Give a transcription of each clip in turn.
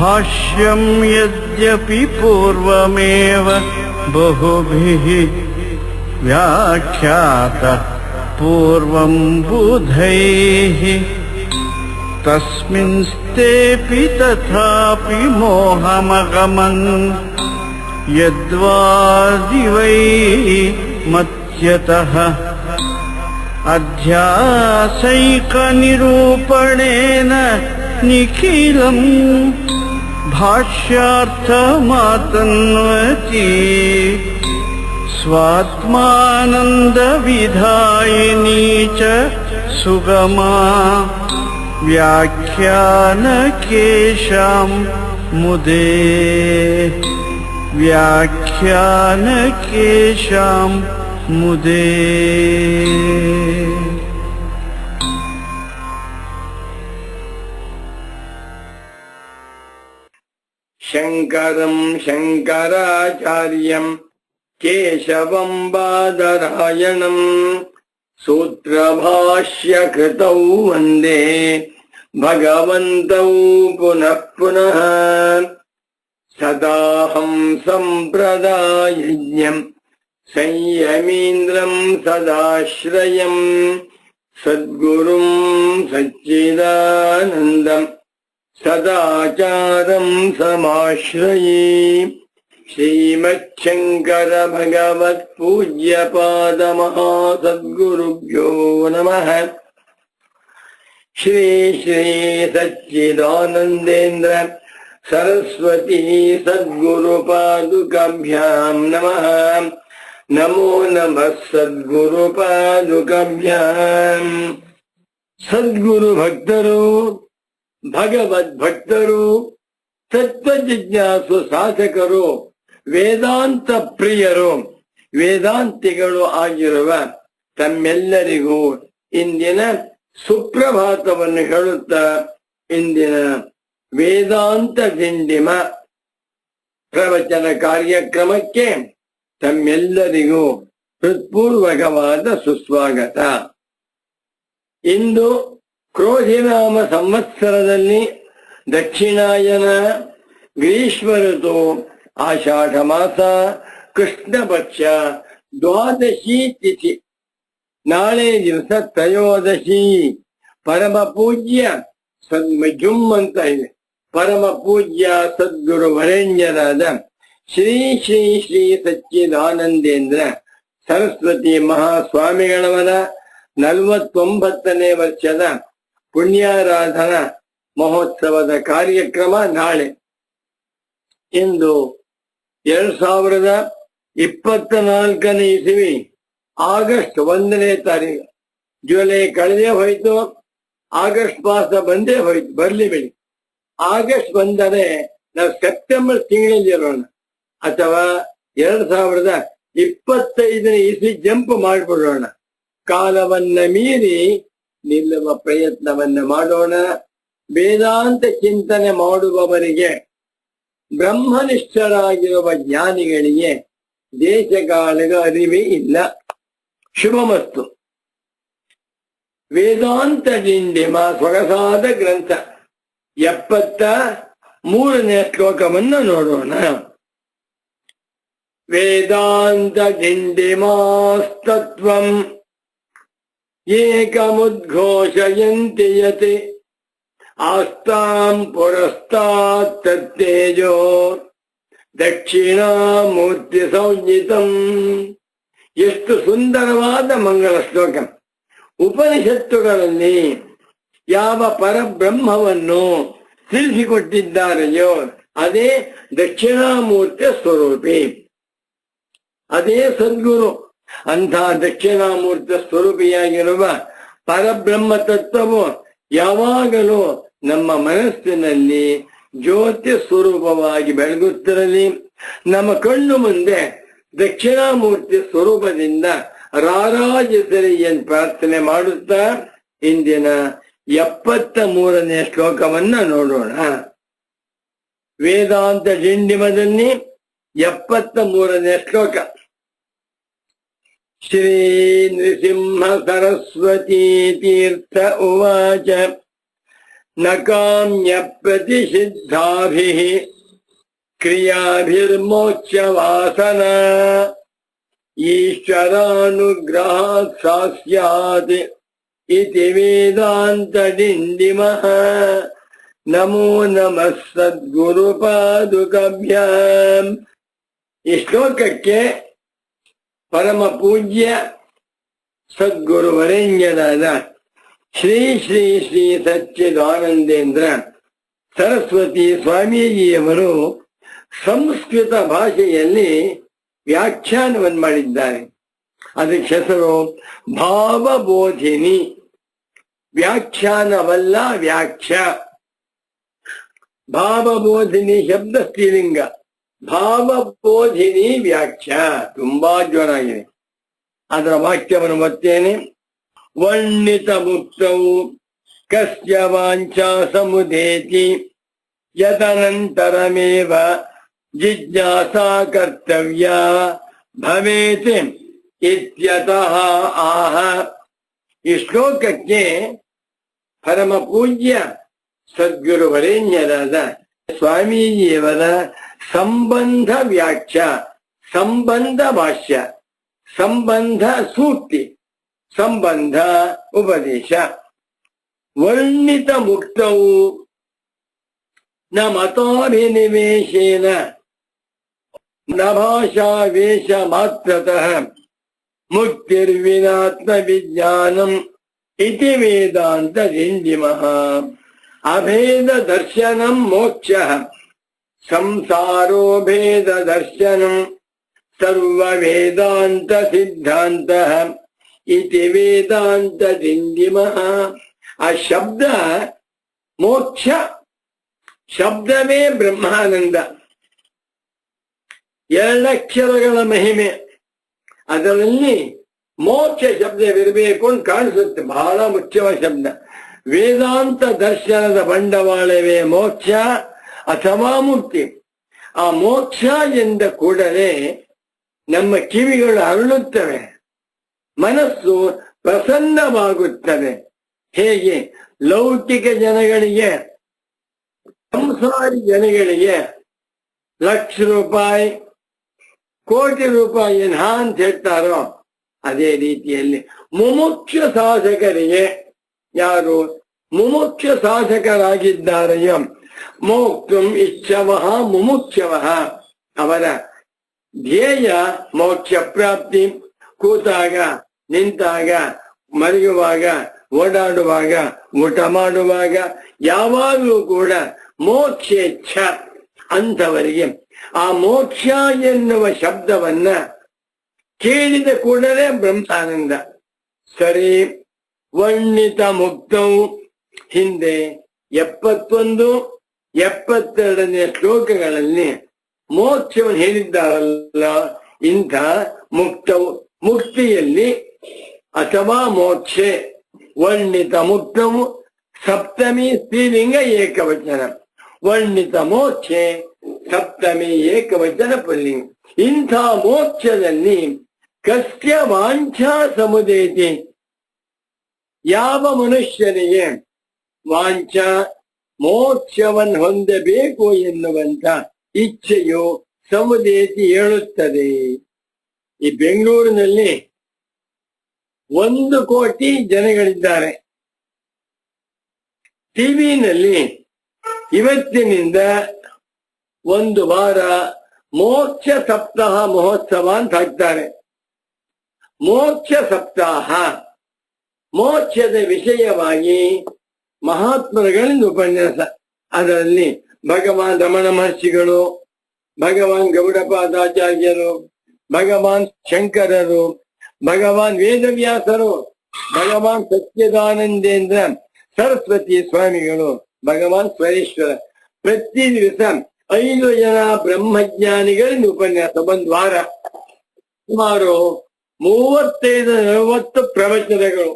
भाष्यं यद्यपि पूर्वमेव बहुभिः व्याख्यातः पूर्वं बुधैः तस्मिंस्तेऽपि तथापि मोहमगमन् यद्वादिवै मत्यतः अध्यासैकनिरूपणेन निखिलम् भाष्यार्थमातन्वती स्वात्मानन्दविधायिनी च सुगमा व्याख्यानकेशां मुदे व्याख्यानकेशां मुदे। शङ्करं शङ्कराचार्यं केशवं बादरायणं सूत्रभाष्यकृतौ वन्दे भगवन्तौ पुनः पुनः। सदाहं सम्प्रदायज्ञं संयमीन्द्रं सदाश्रयं सद्गुरुं सच्चिदानन्दं सदाचारं समाश्रये। श्रीमच्छङ्कर भगवत्पूज्यपादमहासद्गुरुभ्यो नमः। श्री श्री सच्चिदानन्देन्द्र सरस्वती सद्गुरुपादुकाभ्यां नमः। नमो नमः सद्गुरुपादुकाभ्यां। सद्गुरु भक्तರು, ಭಗವದ್ಭಕ್ತರು, ತತ್ವಜಿಜ್ಞಾಸು ಸಾಧಕರು, ವೇದಾಂತ ಪ್ರಿಯರು, ವೇದಾಂತಿಗಳು ಆಗಿರುವ ತಮ್ಮೆಲ್ಲರಿಗೂ ಇಂದಿನ ಸುಪ್ರಭಾತವನ್ನು ಹೇಳುತ್ತಾ ಇಂದಿನ ವೇದಾಂತ ದಿಂಡಿಮ ಪ್ರವಚನ ಕಾರ್ಯಕ್ರಮಕ್ಕೆ ತಮ್ಮೆಲ್ಲರಿಗೂ ಹೃತ್ಪೂರ್ವಕವಾದ ಸುಸ್ವಾಗತ. ಇಂದು ಕ್ರೋಧಿನಾಮ ಸಂವತ್ಸರದಲ್ಲಿ ದಕ್ಷಿಣಾಯನ, ಗ್ರೀಷ್ಮ ಋತು, ಆಷಾಢ ಮಾಸ, ಕೃಷ್ಣ ಪಕ್ಷ, ದ್ವಾದಶಿ ತಿಥಿ. ನಾಳೆ ದಿವಸ ತ್ರಯೋದಶಿ. ಪರಮ ಪೂಜ್ಯ ಸದ್ಮಜುಮ್ ಅಂತ ಇದೆ. ಪರಮ ಪೂಜ್ಯ ಸದ್ಗುರು ವರೇಣ್ಯರಾದ ಶ್ರೀ ಶ್ರೀ ಶ್ರೀ ಸಚ್ಚಿದಾನಂದೇಂದ್ರ ಸರಸ್ವತಿ ಮಹಾಸ್ವಾಮಿಗಳವರ 49ನೇ ವರ್ಷದ ಪುಣ್ಯಾರಾಧನಾ ಮಹೋತ್ಸವದ ಕಾರ್ಯಕ್ರಮ ನಾಳೆ. ಇಂದು 2024ನೇ ಇಸವಿ ಆಗಸ್ಟ್ 1ನೇ ತಾರೀಕು. ಜುಲೈ ಕಳೆದೇ ಹೋಯ್ತು, ಆಗಸ್ಟ್ ಮಾಸ ಬಂದೇ ಹೋಯ್ತು. ಬರ್ಲಿ ಬಿಡಿ. ಆಗಸ್ಟ್ ಬಂದರೆ ನಾವು ಸೆಪ್ಟೆಂಬರ್ ತಿಂಗಳಲ್ಲಿ ಇರೋಣ, ಅಥವಾ 2025ನೇ ಇಸವಿ ಜಂಪ್ ಮಾಡಿಬಿಡೋಣ. ಕಾಲವನ್ನ ಮೀರಿ ನಿಲ್ಲುವ ಪ್ರಯತ್ನವನ್ನ ಮಾಡೋಣ. ವೇದಾಂತ ಚಿಂತನೆ ಮಾಡುವವರಿಗೆ, ಬ್ರಹ್ಮನಿಷ್ಠರಾಗಿರುವ ಜ್ಞಾನಿಗಳಿಗೆ ದೇಶಕಾಲದ ಅರಿವೇ ಇಲ್ಲ. ಶುಭಮಸ್ತು. ವೇದಾಂತ ಡಿಂಡಿಮ ಸೊಗಸಾದ ಗ್ರಂಥ 73ನೇ ಶ್ಲೋಕವನ್ನು ನೋಡೋಣ. ವೇದಾಂತ ಡಿಂಡಿಮಾಸ್ತತ್ವಂ ಏಕಮುದ್ಘೋಷಯಂತಿ ಯತ್ ಆಸ್ತಾಂ ಪುರಸ್ತಾತ್ ತತ್ತೇಜೋ ದಕ್ಷಿಣಾಮೂರ್ತಿ ಸಂಹಿತಂ. ಎಷ್ಟು ಸುಂದರವಾದ ಮಂಗಲ ಶ್ಲೋಕ. ಉಪನಿಷತ್ತುಗಳಲ್ಲಿ ಯಾವ ಪರಬ್ರಹ್ಮವನ್ನು ತಿಳಿಸಿಕೊಟ್ಟಿದ್ದಾರೆಯೋ ಅದೇ ದಕ್ಷಿಣಾಮೂರ್ತಿಯ ಸ್ವರೂಪಿ, ಅದೇ ಸದ್ಗುರು. ಅಂಥ ದಕ್ಷಿಣಾಮೂರ್ತಿಯ ಸ್ವರೂಪಿಯಾಗಿರುವ ಪರಬ್ರಹ್ಮ ತತ್ವವು ಯಾವಾಗಲೂ ನಮ್ಮ ಮನಸ್ಸಿನಲ್ಲಿ ಜ್ಯೋತಿ ಸ್ವರೂಪವಾಗಿ ಬೆಳಗುತ್ತಿರಲಿ. ನಮ್ಮ ಕಣ್ಣು ಮುಂದೆ ದಕ್ಷಿಣಾಮೂರ್ತಿ ಸ್ವರೂಪದಿಂದ ರಾರಾಜಿಸಲಿ ಎಂದು ಪ್ರಾರ್ಥನೆ ಮಾಡುತ್ತಾ ಇಂದಿನ 73ನೇ ಶ್ಲೋಕವನ್ನ ನೋಡೋಣ. ವೇದಾಂತ ಡಿಂಡಿಮದಲ್ಲಿ 73ನೇ ಶ್ಲೋಕ. ಶ್ರೀ ನೃಸಿಂಹ ಸರಸ್ವತಿ ತೀರ್ಥ ಉವಾಚ ನ ಕಾಮ್ಯ ಪ್ರತಿಷಿದ್ಧಾಭಿಃ ಕ್ರಿಯಾಭಿರ್ಮೋಕ್ಷ ವಾಸನ ಈಶ್ವರಾನುಗ್ರಹಾತ್ ಸಾ ಸ್ಯಾತ್ ಇತಿ ವೇದಾಂತ ಡಿಂಡಿಮಃ. ನಮೋ ನಮಃ ಸದ್ಗುರು ಪಾದುಕಭ್ಯಾಂ. ಈ ಶ್ಲೋಕಕ್ಕೆ ಪರಮ ಪೂಜ್ಯ ಸದ್ಗುರು ವರೇಣ್ಯರಾದ ಶ್ರೀ ಶ್ರೀ ಶ್ರೀ ಸಚ್ಚಿದಾನಂದೇಂದ್ರ ಸರಸ್ವತಿ ಸ್ವಾಮೀಜಿಯವರು ಸಂಸ್ಕೃತ ಭಾಷೆಯಲ್ಲಿ ವ್ಯಾಖ್ಯಾನವನ್ನು ಮಾಡಿದ್ದಾರೆ. ಅದಕ್ಕೆ ಹೆಸರು ಭಾವಬೋಧಿನಿ. ವ್ಯಾಖ್ಯಾನವಲ್ಲ, ವ್ಯಾಖ್ಯಾ. ಭಾವಬೋಧಿನಿ ಶಬ್ದ ಸ್ತ್ರೀಲಿಂಗ, ಭಾವಬೋಧಿನಿ ವ್ಯಾಖ್ಯಾ. ತುಂಬಾ ಜೋರಾಗಿದೆ. ಅದರ ವಾಕ್ಯವನ್ನು ಓದ್ತೇನೆ. ವರ್ಣಿತ ಮುಕ್ತವು ಕಸ್ಯ ವಾಂಛಾ ಸಮುದೇತಿ ಯದನಂತರಮೇವ ಜಿಜ್ಞಾಸಾ ಕರ್ತವ್ಯ ಭವೇತ್ ಇತ್ಯತಃ ಆಹ. ಈ ಶ್ಲೋಕಕ್ಕೆ ಪರಮ ಪೂಜ್ಯ ಸದ್ಗುರು ವರೇಣ್ಯರಾದ ಸ್ವಾಮೀಜಿಯವರ ಸಂಬಂಧ ವ್ಯಾಖ್ಯಾ, ಸಂಬಂಧ ಭಾಷ್ಯ, ಸಂಬಂಧ ಸೂಕ್ತಿ, ಸಂಬಂಧ ಉಪದೇಶ. ವರ್ಣಿತ ಮುಕ್ತವು ನ ಮತಾಭಿನಿವೇಶೇನ ನ ಭಾಷಾವೇಶ ಮಾತ್ರತಃ ಮುಕ್ತಿರ್ವಿನಾತ್ಮ ವಿಜ್ಞಾನಂ ಇತಿ ವೇದಾಂತ ದಿಂಡಿಮಃ. ಅಭೇದ ದರ್ಶನಂ ಮೋಕ್ಷಃ ಸಂಸಾರೋ ಭೇದ ದರ್ಶನಂ ಸರ್ವ ವೇದಾಂತ ಸಿದ್ಧಾಂತಃ ಇತಿ ವೇದಾಂತ ದಿಂಡಿಮಃ. ಆ ಶಬ್ದ ಮೋಕ್ಷ ಶಬ್ದವೇ ಬ್ರಹ್ಮಾನಂದ, ಎರಡಕ್ಷರಗಳ ಮಹಿಮೆ. ಅದರಲ್ಲಿ ಮೋಕ್ಷ ಶಬ್ದವಿರಬೇಕು ಅಂತ ಕಾಣಿಸುತ್ತೆ. ಬಹಳ ಮುಖ್ಯವಾದ ಶಬ್ದ. ವೇದಾಂತ ದರ್ಶನದ ಬಂಡವಾಳವೇ ಮೋಕ್ಷ ಅಥವಾ ಮುಕ್ತಿ. ಆ ಮೋಕ್ಷ ಎಂದ ಕೂಡಲೇ ನಮ್ಮ ಕಿವಿಗಳು ಅರಳುತ್ತವೆ, ಮನಸ್ಸು ಪ್ರಸನ್ನವಾಗುತ್ತದೆ. ಹೇಗೆ ಲೌಕಿಕ ಜನಗಳಿಗೆ, ಸಂಸಾರಿ ಜನಗಳಿಗೆ ಲಕ್ಷ ರೂಪಾಯಿ ಕೋಟಿ ರೂಪಾಯಿ ಅಂತ ಹೇಳ್ತಾರೋ ಅದೇ ರೀತಿಯಲ್ಲಿ ಮುಮುಕ್ಷ ಸಾಧಕರಿಗೆ, ಯಾರು ಮುಮುಕ್ಷ ಸಾಧಕರಾಗಿದ್ದಾರೆಯೋ ಮೋಕ್ಷಂ ಇಚ್ಛವಃ ಮುಮುಕ್ಷವಃ, ಅವರ ಧ್ಯೇಯ ಮೋಕ್ಷ ಪ್ರಾಪ್ತಿ. ಕೂತಾಗ, ನಿಂತಾಗ, ಮರೆಯುವಾಗ, ಓಡಾಡುವಾಗ, ಊಟ ಮಾಡುವಾಗ ಯಾವಾಗಲೂ ಕೂಡ ಮೋಕ್ಷೇಚ್ಛ ಅಂಥವರಿಗೆ ಆ ಮೋಕ್ಷ ಎನ್ನುವ ಶಬ್ದವನ್ನ ಕೇಳಿದ ಕೂಡಲೇ ಬ್ರಹ್ಮಾನಂದ. ಸರಿ, ವರ್ಣಿತ ಮುಕ್ತವು ಹಿಂದೆ 71, 72ನೇ ಶ್ಲೋಕಗಳಲ್ಲಿ ಮೋಕ್ಷವನ್ನು ಹೇಳಿದ್ದಾರಲ್ಲ. ಇಂಥ ಮುಕ್ತವು ಮುಕ್ತಿಯಲ್ಲಿ ಅಥವಾ ಮೋಕ್ಷೆ. ವರ್ಣಿತ ಮುಕ್ತವು ಸಪ್ತಮಿ ಸ್ತ್ರೀಲಿಂಗ ಏಕವಚನ, ವರ್ಣಿತ ಮೋಕ್ಷೆ ಸಪ್ತಮಿ ಏಕವಚನ ಪುಲ್ಲಿಂಗ. ಇಂಥ ಮೋಕ್ಷದಲ್ಲಿ ಕಸ್ಯ ವಾಂಛಾ ಸಮುದೇತಿ, ಯಾವ ಮನುಷ್ಯನಿಗೆ ವಾಂಛ ಮೋಕ್ಷವನ್ನು ಹೊಂದಬೇಕು ಎನ್ನುವಂತ ಇಚ್ಛೆಯು ಸಮುದೇತಿ ಹೇಳುತ್ತದೆ. ಈ ಬೆಂಗಳೂರಿನಲ್ಲಿ 1 ಕೋಟಿ ಜನಗಳಿದ್ದಾರೆ. ಟಿವಿನಲ್ಲಿ ಇವತ್ತಿನಿಂದ 1 ವಾರ ಮೋಕ್ಷ ಸಪ್ತಾಹ ಮಹೋತ್ಸವ ಅಂತ ಹಾಕ್ತಾರೆ. ಮೋಕ್ಷ ಸಪ್ತಾಹ, ಮೋಕ್ಷದ ವಿಷಯವಾಗಿ ಮಹಾತ್ಮರುಗಳಿಂದ ಉಪನ್ಯಾಸ. ಅದರಲ್ಲಿ ಭಗವಾನ್ ರಮಣ ಮಹರ್ಷಿಗಳು, ಭಗವಾನ್ ಗೌಡಪಾದಾಚಾರ್ಯರು, ಭಗವಾನ್ ಶಂಕರರು, ಭಗವಾನ್ ವೇದವ್ಯಾಸರು, ಭಗವಾನ್ ಸಚ್ಚಿದಾನಂದೇಂದ್ರ ಸರಸ್ವತಿ ಸ್ವಾಮಿಗಳು, ಭಗವಾನ್ ಸ್ವರೇಶ್ವರ. ಪ್ರತಿ ದಿವಸ 5 ಜನ ಬ್ರಹ್ಮಜ್ಞಾನಿಗಳಿಂದ ಉಪನ್ಯಾಸ. 1 ವಾರ ಸುಮಾರು 35-40 ಪ್ರವಚನಗಳು.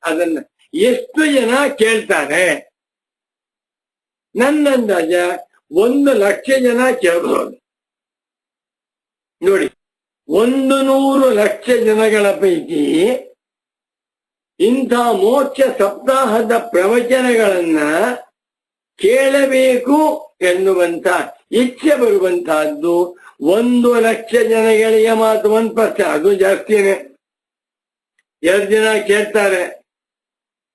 ಅದನ್ನ ಎಷ್ಟು ಜನ ಕೇಳ್ತಾರೆ? ನನ್ನಂದಾಜ 1,00,000 ಜನ ಕೇಳಬಹುದು. ನೋಡಿ, 100,00,000 ಜನಗಳ ಪೈಕಿ ಇಂಥ ಮೋಕ್ಷ ಸಪ್ತಾಹದ ಪ್ರವಚನಗಳನ್ನ ಕೇಳಬೇಕು ಎನ್ನುವಂತ ಇಚ್ಛೆ ಬರುವಂತಹದ್ದು 1,00,000 ಜನಗಳಿಗೆ ಮಾತ್ರ 1%, ಅದು ಜಾಸ್ತಿನೇ. 2 ಜನ ಕೇಳ್ತಾರೆ,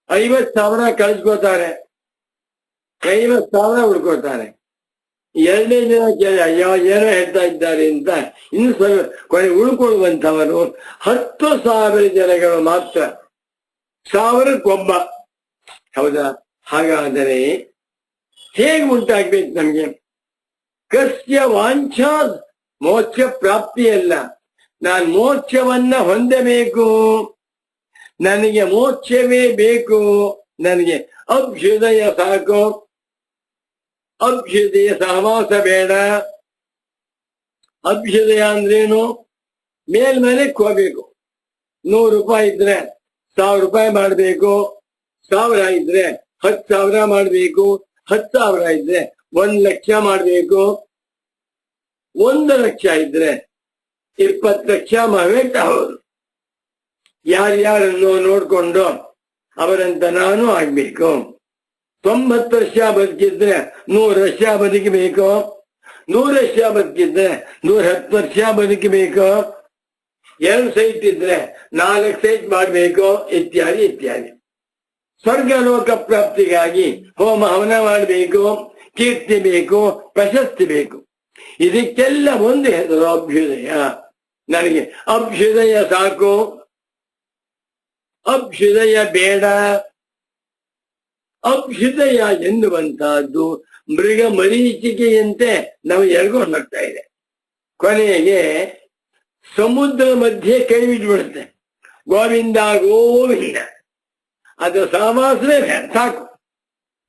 50,000 ಕಳಿಸ್ಕೋತಾರೆ, 50,000 ಉಳ್ಕೋತಾರೆ. 2ನೇ ಜನ ಕೇಳಿ ಅಯ್ಯೋ ಏನೋ ಹೇಳ್ತಾ ಇದ್ದಾರೆ ಅಂತ ಇನ್ನು ಸ್ವಲ್ಪ ಕೊನೆ ಉಳ್ಕೊಳ್ಳುವಂತವರು 10,000 ಜನಗಳು ಮಾತ್ರ, 1,000ಕ್ಕೊಬ್ಬ. ಹೌದಾ? ಹಾಗಾದರೆ ಹೇಗೆ ಉಂಟಾಗ್ಬೇಕು ನಮ್ಗೆ? ಕಸ್ಯ ವಾಂಛಾ ಮೋಕ್ಷ ಪ್ರಾಪ್ತಿಯಲ್ಲ, ನಾನು ಮೋಕ್ಷವನ್ನ ಹೊಂದಬೇಕು, ನನಗೆ ಮೋಕ್ಷವೇ ಬೇಕು, ನನಗೆ ಅಭ್ಯುದಯ ಸಾಕು, ಅಭ್ಯುದಯ ಸಹವಾಸ ಬೇಡ. ಅಭ್ಯುದಯ ಅಂದ್ರೇನು? ಮೇಲ್ಮೇಲಕ್ಕೆ ಹೋಗ್ಬೇಕು. 100 ರೂಪಾಯಿ ಇದ್ರೆ 1,000 ರೂಪಾಯಿ ಮಾಡಬೇಕು, 1,000 ಇದ್ರೆ 10,000 ಮಾಡಬೇಕು, 10,000 ಇದ್ರೆ 1,00,000 ಮಾಡಬೇಕು, 1,00,000 ಇದ್ರೆ 20,00,000 ಮಾಡಬೇಕು. ಹೌದು, ಯಾರ್ಯಾರನ್ನು ನೋಡ್ಕೊಂಡು ಅವರಂತ ನಾನು ಆಗ್ಬೇಕು. 90 ವರ್ಷ ಬದುಕಿದ್ರೆ 100 ವರ್ಷ ಬದುಕಬೇಕು, 100 ವರ್ಷ ಬದುಕಿದ್ರೆ 110 ವರ್ಷ ಬದುಕಬೇಕು, 2 ಸೈಟ್ ಇದ್ರೆ 4 ಸೈಟ್ ಮಾಡಬೇಕು, ಇತ್ಯಾದಿ ಇತ್ಯಾದಿ. ಸ್ವರ್ಗ ಲೋಕ ಪ್ರಾಪ್ತಿಗಾಗಿ ಹೋಮ ಹವನ ಮಾಡಬೇಕು, ಕೀರ್ತಿ ಬೇಕು, ಪ್ರಶಸ್ತಿ ಬೇಕು. ಇದಕ್ಕೆಲ್ಲ ಒಂದು ಹೆಸರು ಅಭ್ಯುದಯ. ನನಗೆ ಅಭ್ಯುದಯ ಸಾಕು, ಅಭ್ಯುದಯ ಬೇಡ. ಅಭ್ಯುದಯ ಎನ್ನುವಂತಹದ್ದು ಮೃಗ ಮರೀಚಿಕೆಯಂತೆ ನಾವು ಎಳ್ಕೊಂಡು ಹೋಗ್ತಾ ಇದೆ. ಕೊನೆಗೆ ಸಮುದ್ರ ಮಧ್ಯೆ ಕೈ ಬಿಟ್ಬಿಡುತ್ತೆ, ಗೋವಿಂದ ಗೋವಿಂದ. ಅದು ಸಹವಾಸವೇ ಸಾಕು.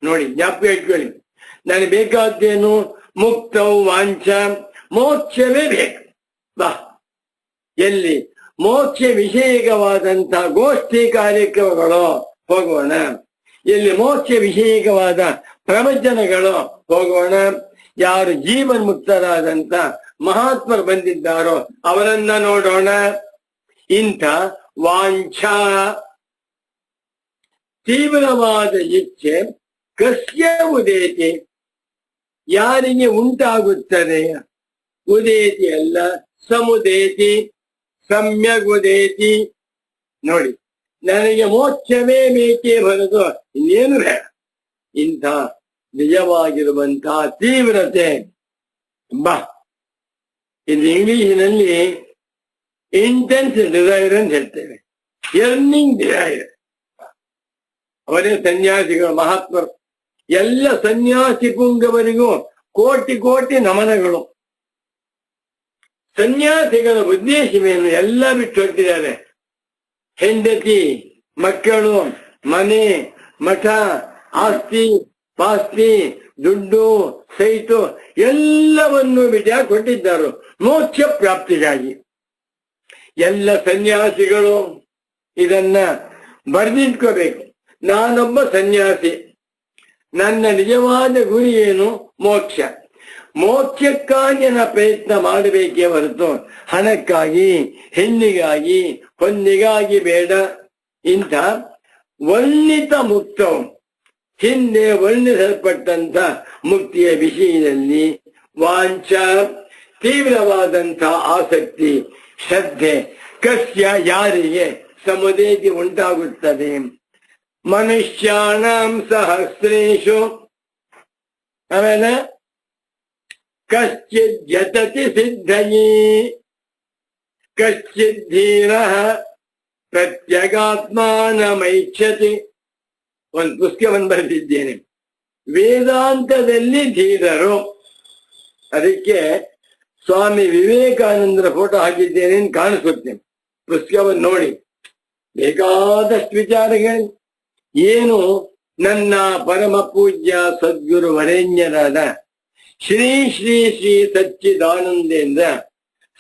ನೋಡಿ, ಜ್ಞಾಪಕ ಇಟ್ಕೊಳ್ಳಿ, ನನಗೆ ಬೇಕಾದ್ದೇನು? ಮುಕ್ತವು ವಾಂಛ, ಮೋಕ್ಷವೇ ಬೇಕು. ಬಾ, ಎಲ್ಲಿ ಮೋಕ್ಷ ವಿಷಯಕವಾದಂತಹ ಗೋಷ್ಠಿ ಕಾರ್ಯಕ್ರಮಗಳು ಹೋಗೋಣ, ಎಲ್ಲಿ ಮೋಕ್ಷ ವಿಷಯಕವಾದ ಪ್ರವಚನಗಳು ಹೋಗೋಣ. ಯಾರು ಜೀವನ್ ಮುಕ್ತರಾದಂತ ಮಹಾತ್ಮರು ಬಂದಿದ್ದಾರೋ ಅವರನ್ನ ನೋಡೋಣ. ಇಂಥ ವಾಂಛಾ ತೀವ್ರವಾದ ಇಚ್ಛೆ ಕಸ್ಯ ಉದೇತಿ, ಯಾರಿಗೆ ಉಂಟಾಗುತ್ತದೆ? ಉದೇತಿ ಅಲ್ಲ, ಸಮುದೇತಿ, ಸಮ್ಯಗ್ ಉದೇತಿ. ನೋಡಿ, ನನಗೆ ಮೋಕ್ಷವೇ ಬೇಕೇ ಹೊರತು ಇನ್ನೇನು ಬೇಡ. ಇಂಥ ನಿಜವಾಗಿರುವಂತಹ ತೀವ್ರತೆ. ಬಾ, ಇದು ಇಂಗ್ಲಿಷಿನಲ್ಲಿ ಇಂಟೆನ್ಸ್ ಡಿಸೈರ್ ಅಂತ ಹೇಳ್ತೇವೆ, ಎರ್ನಿಂಗ್ ಡಿಸೈರ್. ಅವರೇ ಸನ್ಯಾಸಿಗಳು, ಮಹಾತ್ಮರು. ಎಲ್ಲ ಸನ್ಯಾಸಿ ಪುಂಗವರಿಗೂ ಕೋಟಿ ಕೋಟಿ ನಮನಗಳು. ಸನ್ಯಾಸಿಗಳ ಉದ್ದೇಶವೇನು? ಎಲ್ಲ ಬಿಟ್ಟು ಹೊರಟಿದ್ದಾರೆ. ಹೆಂಡತಿ, ಮಕ್ಕಳು, ಮನೆ, ಮಠ, ಆಸ್ತಿ ಪಾಸ್ತಿ, ದುಡ್ಡು, ಸೈಟು ಎಲ್ಲವನ್ನೂ ಬಿಟ್ಟು ಕೊಟ್ಟಿದ್ದಾರೆ ಮೋಕ್ಷ ಪ್ರಾಪ್ತಿಗಾಗಿ. ಎಲ್ಲ ಸನ್ಯಾಸಿಗಳು ಇದನ್ನ ಬರೆದಿಟ್ಕೋಬೇಕು. ನಾನೊಬ್ಬ ಸನ್ಯಾಸಿ, ನನ್ನ ನಿಜವಾದ ಗುರಿ ಏನು? ಮೋಕ್ಷ. ಮೋಕ್ಷಕ್ಕಾಗಿ ನಾನು ಪ್ರಯತ್ನ ಮಾಡಬೇಕೇ ಹೊರತು ಹಣಕ್ಕಾಗಿ, ಹೆಣ್ಣಿಗಾಗಿ, ಹೊನ್ನಿಗಾಗಿ ಬೇಡ. ಇಂಥ ವರ್ಣಿತ ಮುಕ್ತವು, ಹಿಂದೆ ವರ್ಣಿಸಲ್ಪಟ್ಟಂತ ಮುಕ್ತಿಯ ವಿಷಯದಲ್ಲಿ ವಾಂಛ, ತೀವ್ರವಾದಂಥ ಆಸಕ್ತಿ, ಶ್ರದ್ಧೆ ಕಸ್ಯ, ಯಾರಿಗೆ ಸಮುದೇತಿ ಉಂಟಾಗುತ್ತದೆ? ಮನುಷ್ಯಾಣಂ ಸಹಸ್ರೇಶು. ಆಮೇಲೆ ಕಶ್ಚಿತ್ ಯತತಿ ಸಿದ್ಧಯೇ, ಕಶ್ಚಿತ್ ಧೀರಃ ಪ್ರತ್ಯಗಾತ್ಮಾನಮೈಚ್ಛತಿ. ಒಂದು ಪುಸ್ತಕವನ್ನು ಬರೆದಿದ್ದೇನೆ, ವೇದಾಂತದಲ್ಲಿ ಧೀರರು. ಅದಕ್ಕೆ ಸ್ವಾಮಿ ವಿವೇಕಾನಂದರ ಫೋಟೋ ಹಾಕಿದ್ದೇನೆ ಅಂತ ಕಾಣಿಸುತ್ತೆ. ಪುಸ್ತಕವನ್ನು ನೋಡಿ, ಬೇಕಾದಷ್ಟು ವಿಚಾರಗಳು. ಏನು ನನ್ನ ಪರಮ ಪೂಜ್ಯ ಸದ್ಗುರು ವರೇಣ್ಯರಾದ ಶ್ರೀ ಶ್ರೀ ಶ್ರೀ ಸಚ್ಚಿದಾನಂದೇಂದ್ರ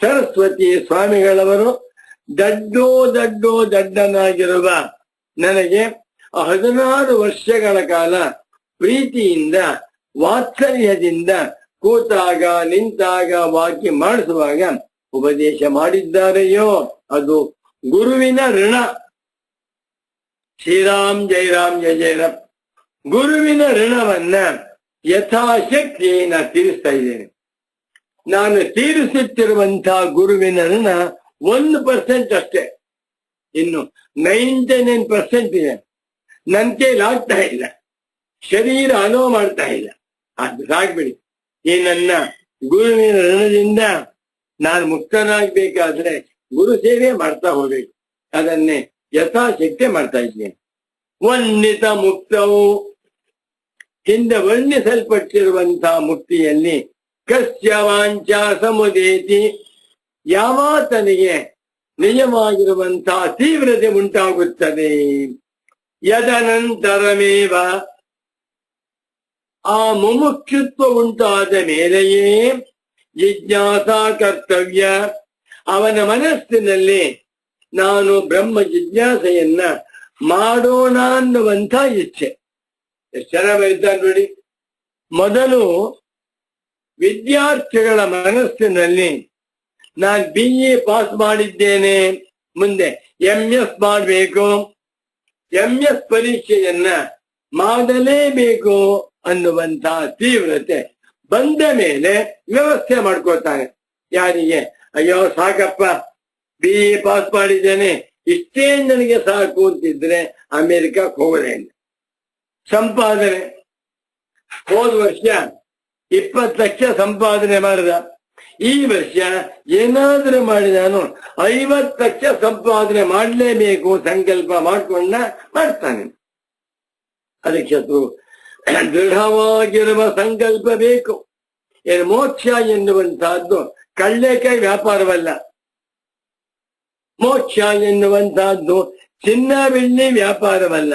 ಸರಸ್ವತಿ ಸ್ವಾಮಿಗಳವರು ದಡ್ಡನಾಗಿರುವ ನನಗೆ 16 ವರ್ಷಗಳ ಕಾಲ ಪ್ರೀತಿಯಿಂದ, ವಾತ್ಸಲ್ಯದಿಂದ ಕೂತಾಗ, ನಿಂತಾಗ, ವಾಕ್ಯ ಮಾಡಿಸುವಾಗ ಉಪದೇಶ ಮಾಡಿದ್ದಾರೆಯೋ ಅದು ಗುರುವಿನ ಋಣ. ಶ್ರೀರಾಮ್ ಜೈ ರಾಮ್ ಜಯ ಜಯ ರಾಮ್. ಗುರುವಿನ ಋಣವನ್ನ ಯಥಾಶಕ್ತಿ ನಾನು ತೀರಿಸ್ತಾ ಇದ್ದೇನೆ. ನಾನು ತೀರಿಸುತ್ತಿರುವಂತಹ ಗುರುವಿನ ಋಣ 1% ಅಷ್ಟೇ. ಇನ್ನು 99% ಇದೆ. ನನ್ನ ಕೈಲಿ ಆಗ್ತಾ ಇಲ್ಲ, ಶರೀರ ಅನುಭವ ಮಾಡ್ತಾ ಇಲ್ಲ. ಅದು ಸಾಕ್ಬಿಡಿ. ಈ ನನ್ನ ಗುರುವಿನ ಋಣದಿಂದ ನಾನು ಮುಕ್ತನಾಗಬೇಕಾದ್ರೆ ಗುರು ಸೇವೆ ಮಾಡ್ತಾ ಹೋಗ್ಬೇಕು. ಅದನ್ನೇ ಯಥಾಶಕ್ತಿ ಮಾಡ್ತಾ ಇದ್ದೇನೆ. ವರ್ಣಿತ ಮುಕ್ತವು, ಹಿಂದೆ ವರ್ಣಿಸಲ್ಪಟ್ಟಿರುವಂತಹ ಮುಕ್ತಿಯಲ್ಲಿ ಕಸ್ಯ ವಾಂಚಾ ಸಮುದೇತಿ, ಯಾವಾತನಿಗೆ ನಿಜವಾಗಿರುವಂತಹ ತೀವ್ರತೆ ಉಂಟಾಗುತ್ತದೆ. ಯದನಂತರಮೇವ, ಆ ಮುಮುಕ್ಷುತ್ವ ಉಂಟಾದ ಮೇಲೆಯೇ ಜಿಜ್ಞಾಸಾ ಕರ್ತವ್ಯ, ಅವನ ಮನಸ್ಸಿನಲ್ಲಿ ನಾನು ಬ್ರಹ್ಮ ಜಿಜ್ಞಾಸೆಯನ್ನ ಮಾಡೋಣ ಅನ್ನುವಂಥ ಇಚ್ಛೆ. ಎಷ್ಟು ಚೆನ್ನಾಗಿ ಬರೀತಾರೆ ನೋಡಿ. ಮೊದಲು ವಿದ್ಯಾರ್ಥಿಗಳ ಮನಸ್ಸಿನಲ್ಲಿ ನಾನು BA ಪಾಸ್ ಮಾಡಿದ್ದೇನೆ, ಮುಂದೆ MS ಮಾಡಬೇಕು, MS ಪರೀಕ್ಷೆಯನ್ನ ಮಾಡಲೇಬೇಕು ಅನ್ನುವಂತಹ ತೀವ್ರತೆ ಬಂದ ಮೇಲೆ ವ್ಯವಸ್ಥೆ ಮಾಡ್ಕೊಳ್ತಾನೆ. ಯಾರಿಗೆ? ಅಯ್ಯೋ ಸಾಕಪ್ಪ, BA ಪಾಸ್ ಮಾಡಿದ್ದೇನೆ, ಇಷ್ಟೇ ನನಗೆ ಸಾಕು ಅಂತಿದ್ರೆ ಅಮೆರಿಕಕ್ಕೆ ಹೋಗೋದೇನೆ. ಸಂಪಾದನೆ ಹೋದ ವರ್ಷ 20 ಲಕ್ಷ ಸಂಪಾದನೆ ಮಾಡಿದ, ಈ ವರ್ಷ ಏನಾದ್ರೂ ಮಾಡಿ ನಾನು 50 ಲಕ್ಷ ಸಂಪಾದನೆ ಮಾಡಲೇಬೇಕು ಸಂಕಲ್ಪ ಮಾಡ್ತಾನೆ. ಅದಕ್ಕೆ ದೃಢವಾಗಿರುವ ಸಂಕಲ್ಪ ಬೇಕು. ಏನು ಮೋಕ್ಷ ಎನ್ನುವಂತಹದ್ದು ಕಳ್ಳೆಕಾಯಿ ವ್ಯಾಪಾರವಲ್ಲ. ಮೋಕ್ಷ ಎನ್ನುವಂತಹದ್ದು ಚಿನ್ನ ಬೆಳ್ಳಿ ವ್ಯಾಪಾರವಲ್ಲ.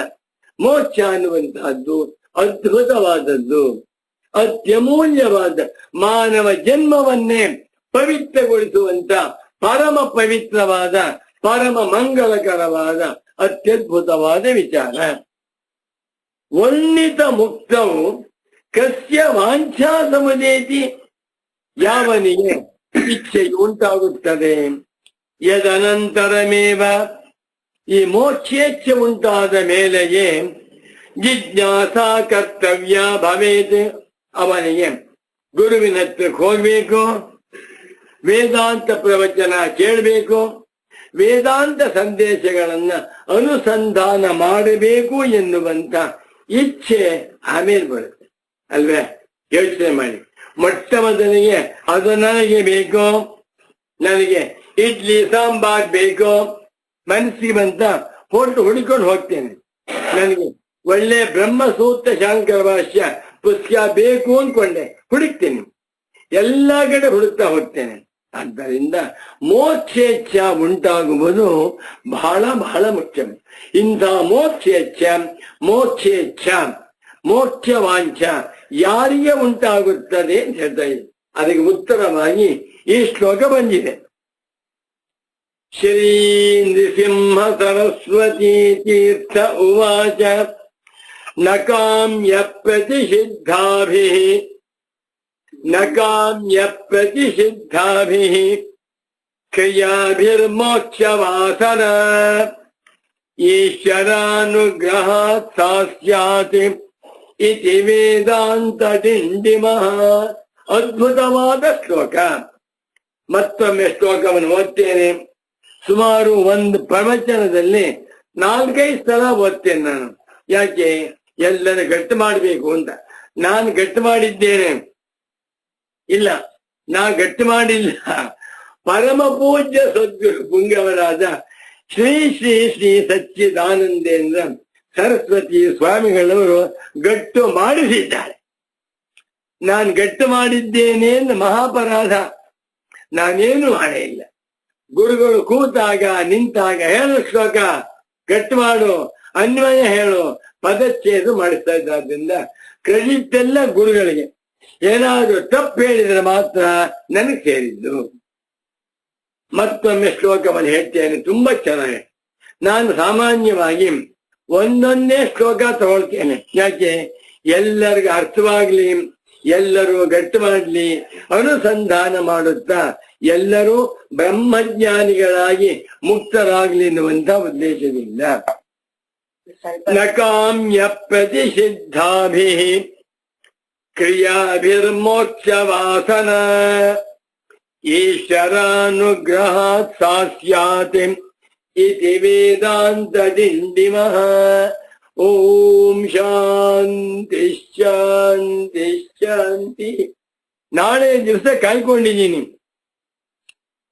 ಮೋಕ್ಷ ಅನ್ನುವಂತಹದ್ದು ಅದ್ಭುತವಾದದ್ದು, ಅತ್ಯಮೂಲ್ಯವಾದ ಮಾನವ ಜನ್ಮವನ್ನೇ ಪವಿತ್ರಗೊಳಿಸುವಂತ ಪರಮ ಪವಿತ್ರವಾದ, ಪರಮ ಮಂಗಳಕರವಾದ, ಅತ್ಯದ್ಭುತವಾದ ವಿಚಾರ. ವರ್ಣಿತ ಮುಕ್ತವು ಕಸ್ಯ ವಾಂಛಾ ಸಮುದೇತಿ, ಯಾವನಿಗೆ ಇಚ್ಛೆ ಉಂಟಾಗುತ್ತದೆ. ಯದನಂತರಮೇವ, ಈ ಮೋಕ್ಷೇಚ್ಛೆ ಉಂಟಾದ ಮೇಲೆಯೇ ಜಿಜ್ಞಾಸಾ ಕರ್ತವ್ಯ ಭವೇತ್, ಅವನಿಗೆ ಗುರುವಿನ ಹತ್ರಕ್ಕೆ ಹೋಗ್ಬೇಕು, ವೇದಾಂತ ಪ್ರವಚನ ಕೇಳಬೇಕು, ವೇದಾಂತ ಸಂದೇಶಗಳನ್ನ ಅನುಸಂಧಾನ ಮಾಡಬೇಕು ಎನ್ನುವಂತ ಇಚ್ಛೆ ಆಮೇಲೆ ಬರುತ್ತೆ ಅಲ್ವೇ? ಯೋಚನೆ ಮಾಡಿ. ಮೊಟ್ಟ ಮೊದಲಿಗೆ ಅದು ನನಗೆ ಬೇಕು, ನನಗೆ ಇಡ್ಲಿ ಸಾಂಬಾರ್ ಬೇಕು, ಮನಸ್ಸಿಗೆ ಬಂತ ಫೋಟೋ ಹುಡುಕೊಂಡು ಹೋಗ್ತೇನೆ. ನನಗೆ ಒಳ್ಳೆ ಬ್ರಹ್ಮಸೂತ್ರ ಶಾಂಕರ ಭಾಷ್ಯ ಪುಸ್ತಕ ಬೇಕು ಅಂದ್ಕೊಂಡೆ, ಹುಡುಕ್ತೇನೆ, ಎಲ್ಲಾ ಕಡೆ ಹುಡುಕ್ತಾ ಹೋಗ್ತೇನೆ. ಆದ್ದರಿಂದ ಮೋಕ್ಷೇಚ್ಛ ಉಂಟಾಗುವುದು ಬಹಳ ಬಹಳ ಮುಖ್ಯ. ಇಂಥ ಮೋಕ್ಷೇಚ್ಛ ಮೋಕ್ಷವಾಂಛ ಯಾರಿಗೆ ಉಂಟಾಗುತ್ತದೆ ಅಂತ ಹೇಳ್ತಾ ಇದೆ. ಅದಕ್ಕೆ ಉತ್ತರವಾಗಿ ಈ ಶ್ಲೋಕ ಬಂದಿದೆ. ಶ್ರೀ ನೃಸಿಂಹ ಸರಸ್ವತಿ ತೀರ್ಥ ಉವಾಚ ನ ಕಾಮ್ಯ ಪ್ರತಿಷಿದ್ಧಾಭಿಃ ಕ್ರಿಯಾಭಿರ್ಮೋಕ್ಷವಾಸನ ಈಶ್ವರಾನುಗ್ರಹಾತ್ ಸಾ ಸ್ಯಾತ್ ಇತಿ ವೇದಾಂತ ಡಿಂಡಿಮಃ. ಅದ್ಭುತವಾದ ಶ್ಲೋಕ. ಮತ್ತೊಮ್ಮೆ ಶ್ಲೋಕವನ್ನು ಓದ್ತೇನೆ. ಸುಮಾರು ಒಂದು ಪ್ರವಚನದಲ್ಲಿ 4-5 ಸಲ ಓದ್ತೇನೆ ನಾನು. ಯಾಕೆ? ಎಲ್ಲರೂ ಗಟ್ಟಿ ಮಾಡಬೇಕು ಅಂತ. ನಾನು ಗಟ್ಟಿ ಮಾಡಿದ್ದೇನೆ? ಇಲ್ಲ, ನಾ ಗಟ್ಟಿ ಮಾಡಿಲ್ಲ. ಪರಮ ಪೂಜ್ಯ ಸದ್ಗುರು ಪುಂಗವರಾದ ಶ್ರೀ ಶ್ರೀ ಶ್ರೀ ಸಚ್ಚಿದಾನಂದೇಂದ್ರ ಸರಸ್ವತಿ ಸ್ವಾಮಿಗಳವರು ಗಟ್ಟು ಮಾಡಿಸಿದ್ದಾರೆ. ನಾನು ಗಟ್ಟು ಮಾಡಿದ್ದೇನೆ ಎಂದು ಮಹಾಪರಾಧ. ನಾನೇನು ಮಾಡೇ ಇಲ್ಲ. ಗುರುಗಳು ಕೂತಾಗ ನಿಂತಾಗ ಹೇಳು ಶ್ಲೋಕ, ಗಟ್ಟು ಮಾಡು, ಅನ್ವಯ ಹೇಳು, ಪದಚ್ಛೇದ ಮಾಡಿಸ್ತಾ ಇದ್ದಾದ್ರಿಂದ ಕ್ರೆಡಿಟ್ ಎಲ್ಲ ಗುರುಗಳಿಗೆ. ಏನಾದ್ರೂ ತಪ್ಪು ಹೇಳಿದ್ರೆ ಮಾತ್ರ ನನಗೆ ಸೇರಿದ್ದು. ಮತ್ತೊಮ್ಮೆ ಶ್ಲೋಕವನ್ನು ಹೇಳ್ತೇನೆ, ತುಂಬಾ ಚೆನ್ನಾಗಿ. ನಾನು ಸಾಮಾನ್ಯವಾಗಿ ಒಂದೊಂದೇ ಶ್ಲೋಕ ತಗೊಳ್ತೇನೆ. ಯಾಕೆ? ಎಲ್ಲರಿಗೂ ಅರ್ಥವಾಗ್ಲಿ, ಎಲ್ಲರೂ ಗಟ್ಟಿ ಮಾಡ್ಲಿ, ಅನುಸಂಧಾನ ಮಾಡುತ್ತಾ ಎಲ್ಲರೂ ಬ್ರಹ್ಮಜ್ಞಾನಿಗಳಾಗಿ ಮುಕ್ತರಾಗ್ಲಿ ಎನ್ನುವಂತ ಉದ್ದೇಶದಿಂದ. ನ ಕಾಮ್ಯ ಪ್ರತಿಷಿದ್ಧಾಭಿಃ ಕ್ರಿಯಾಭಿರ್ಮೋಕ್ಷವಾಸನ ಈಶ್ವರಾನುಗ್ರಹಾತ್ ಸಾಸ್ಯಾತ್ ಇತಿ ವೇದಾಂತ ದಿಂಡಿಮಃ. ಓಂ ಶಾಂತಿ ಶಾಂತಿ ಶಾಂತಿ. ನಾಳೆ ದಿವಸ ಕಾಯ್ಕೊಂಡಿದ್ದೀನಿ.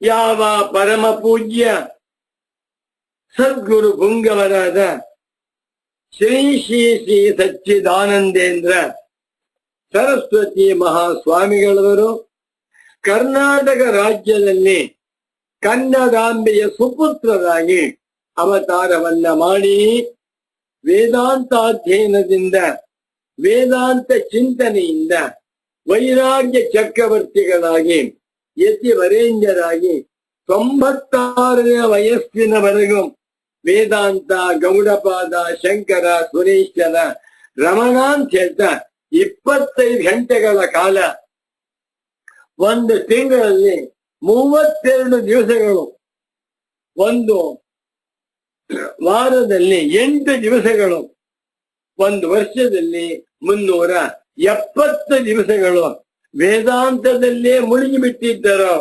ಯಾವ ಪರಮ ಪೂಜ್ಯ ಸದ್ಗುರು ಪುಂಗವರಾದ ಶ್ರೀ ಶ್ರೀ ಶ್ರೀ ಸಚ್ಚಿದಾನಂದೇಂದ್ರ ಸರಸ್ವತಿ ಮಹಾಸ್ವಾಮಿಗಳವರು ಕರ್ನಾಟಕ ರಾಜ್ಯದಲ್ಲಿ ಕನ್ನಡಾಂಬೆಯ ಸುಪುತ್ರರಾಗಿ ಅವತಾರವನ್ನ ಮಾಡಿ ವೇದಾಂತಾಧ್ಯಯನದಿಂದ ವೇದಾಂತ ಚಿಂತನೆಯಿಂದ ವೈರಾಗ್ಯ ಚಕ್ರವರ್ತಿಗಳಾಗಿ ಯತಿವರೇಣ್ಯರಾಗಿ 96ನೇ ವಯಸ್ಸಿನವರೆಗೂ ವೇದಾಂತ ಗೌಡಪಾದ ಶಂಕರ ಸುರೇಶನ ರಮಣ ಅಂತ ಹೇಳ್ತಾ 25 ಗಂಟೆಗಳ ಕಾಲ, ಒಂದು ತಿಂಗಳಲ್ಲಿ 32 ದಿವಸಗಳು, ಒಂದು ವಾರದಲ್ಲಿ 8 ದಿವಸಗಳು, ಒಂದು ವರ್ಷದಲ್ಲಿ 370 ದಿವಸಗಳು ವೇದಾಂತದಲ್ಲೇ ಮುಳುಗಿಬಿಟ್ಟಿದ್ದರು.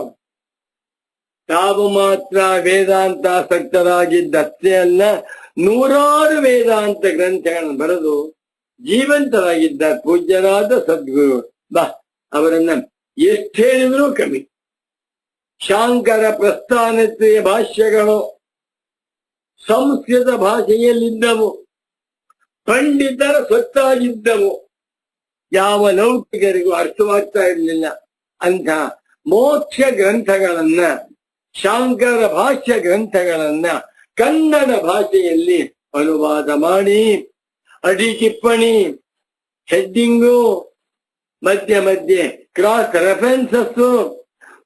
ತಾವು ಮಾತ್ರ ವೇದಾಂತಾಸಕ್ತರಾಗಿದ್ದಷ್ಟೇ ಅಲ್ಲ, 100 ವೇದಾಂತ ಗ್ರಂಥಗಳನ್ನು ಬರೆದು ಜೀವಂತರಾಗಿದ್ದ ಪೂಜ್ಯರಾದ ಸದ್ಗುರು. ಅವರನ್ನ ಎಷ್ಟು ಹೇಳಿದ್ರೂ ಕಮ್ಮಿ. ಶಾಂಕರ ಪ್ರಸ್ಥಾನತ್ರೆಯ ಭಾಷ್ಯಗಳು ಸಂಸ್ಕೃತ ಭಾಷೆಯಲ್ಲಿದ್ದವು, ಪಂಡಿತರ ಸೊತ್ತಾಗಿದ್ದವು, ಯಾವ ಲೌಕಿಕರಿಗೂ ಅರ್ಥವಾಗ್ತಾ ಇರಲಿಲ್ಲ. ಅಂತ ಮೋಕ್ಷ ಗ್ರಂಥಗಳನ್ನ, ಶಾಂಕರ ಭಾಷ್ಯ ಗ್ರಂಥಗಳನ್ನ ಕನ್ನಡ ಭಾಷೆಯಲ್ಲಿ ಅನುವಾದ ಮಾಡಿ ಅಡಿ ಟಿಪ್ಪಣಿ, ಹೆಡ್ಡಿಂಗು, ಮಧ್ಯೆ ಮಧ್ಯೆ ಕ್ರಾಸ್ ರೆಫರೆನ್ಸಸ್,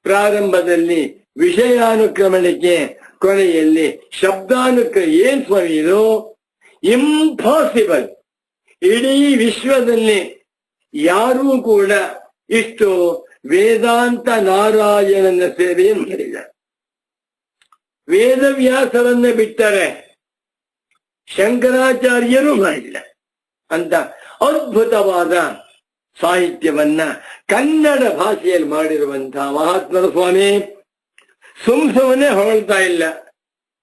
ಪ್ರಾರಂಭದಲ್ಲಿ ವಿಷಯಾನುಕ್ರಮಣಿಕೆ, ಕೊನೆಯಲ್ಲಿ ಶಬ್ದಾನುಕ್ರಮ. ಏನ್ ಸ್ವಾಮಿ ಇದು? ಇಂಪಾಸಿಬಲ್. ಇಡೀ ವಿಶ್ವದಲ್ಲಿ ಯಾರೂ ಕೂಡ ಇಷ್ಟು ವೇದಾಂತ ನಾರಾಯಣನ ಸೇವೆಯನ್ನು ಮಾಡಿಲ್ಲ. ವೇದವ್ಯಾಸರನ್ನ ಬಿಟ್ಟರೆ ಶಂಕರಾಚಾರ್ಯರು ಮಾಡಿಲ್ಲ. ಅಂತ ಅದ್ಭುತವಾದ ಸಾಹಿತ್ಯವನ್ನ ಕನ್ನಡ ಭಾಷೆಯಲ್ಲಿ ಮಾಡಿರುವಂತಹ ಮಹಾತ್ಮರ ಸ್ವಾಮಿ ಸುಮ್ನೆ ಹೊಗಳ್ತಾ ಇಲ್ಲ.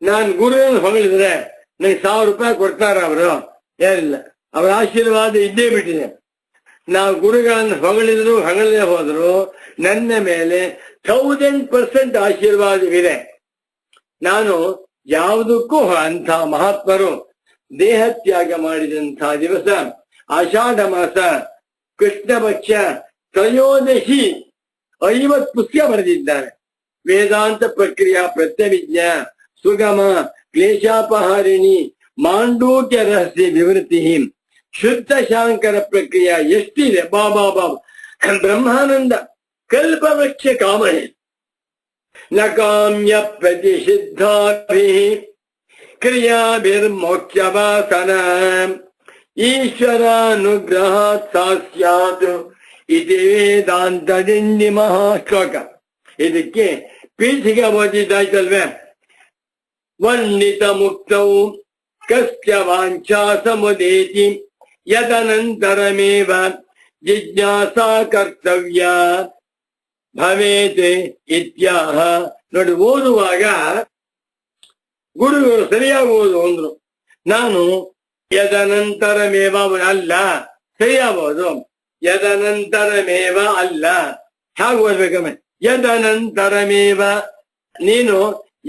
ನಾನು ಗುರುವನ್ನು ಹೊಗಳಿದ್ರೆ ನನಗೆ 1000 ರೂಪಾಯಿ ಕೊಡ್ತಾರ ಅವರು? ಏನಿಲ್ಲ, ಅವರ ಆಶೀರ್ವಾದ ಇದ್ದೇ ಬಿಟ್ಟಿದೆ. ನಾವು ಗುರುಗಳನ್ನು ಹೊಗಳಿದ್ರು ಹೊಗಳದೆ ಹೋದ್ರು ನನ್ನ ಮೇಲೆ 1000% ಆಶೀರ್ವಾದವಿದೆ. ನಾನು ಯಾವುದಕ್ಕೂ ಅಂಥ ಮಹಾತ್ಮರು ದೇಹ ತ್ಯಾಗ ಮಾಡಿದಂತಹ ದಿವಸ ಆಷಾಢ ಮಾಸ ಕೃಷ್ಣ ಪಕ್ಷ ತ್ರಯೋದಶಿ 50 ಪುಸ್ತಕ ಬರೆದಿದ್ದಾರೆ. ವೇದಾಂತ ಪ್ರಕ್ರಿಯಾ ಪ್ರತ್ಯವಿಜ್ಞಾ, ಸುಗಮ ಕ್ಲೇಶಾಪಹಾರಿಣಿ, ಮಾಂಡೂಕ್ಯ ರಹಸ್ಯ ವಿವೃತಿ, ಶುದ್ಧ ಶಾಂಕರ ಪ್ರಕ್ರಿಯೆ ಎಷ್ಟಿದೆ. ಬಾಬಾ ಬ್ರಹ್ಮಾನಂದ ಕಲ್ಪವೃಕ್ಷ ಕಾಮಣೆ ನ ಕಾಮ್ಯ ಪ್ರತಿಷಿದ್ಧಾಭಿ ಕ್ರಿಯಾಭಿರ್ಮೋಕ್ಷವಾಸನ ಈಶ್ವರಾನುಗ್ರಹಾತ್ ಸಾಸ್ಯಾತ್ ಇತಿ ವೇದಾಂತ ದಿಂಡಿ ಮಹಾಶ್ಲೋಕ. ಇದಕ್ಕೆ ಪೀಠಿಗೆ ಓದಿದ್ದಾಯ್ತಲ್ವೇ? ವರ್ಣಿತ ಮುಕ್ತೌ ಕಸ್ಯ ವಾಂಛಾ ಸಮುದೇತಿ ಯದನಂತರಮೇವ ಜಿಜ್ಞಾಸಾ ಕರ್ತವ್ಯ ಭವೇತ್ ಇತ್ಯಾಹ. ನೋಡಿ, ಓದುವಾಗ ಗುರುಗಳು ಸರಿಯಾಗಿ ಓದು ಅಂದ್ರು. ನಾನು ಯದನಂತರಮೇವ ಅಲ್ಲ, ಸರಿಯಾಗಬಹುದು. ಯದನಂತರಮೇವ ಅಲ್ಲ, ಹಾಗೆ ಓದ್ಬೇಕಮ್ಮ. ಯದನಂತರಮೇವ, ನೀನು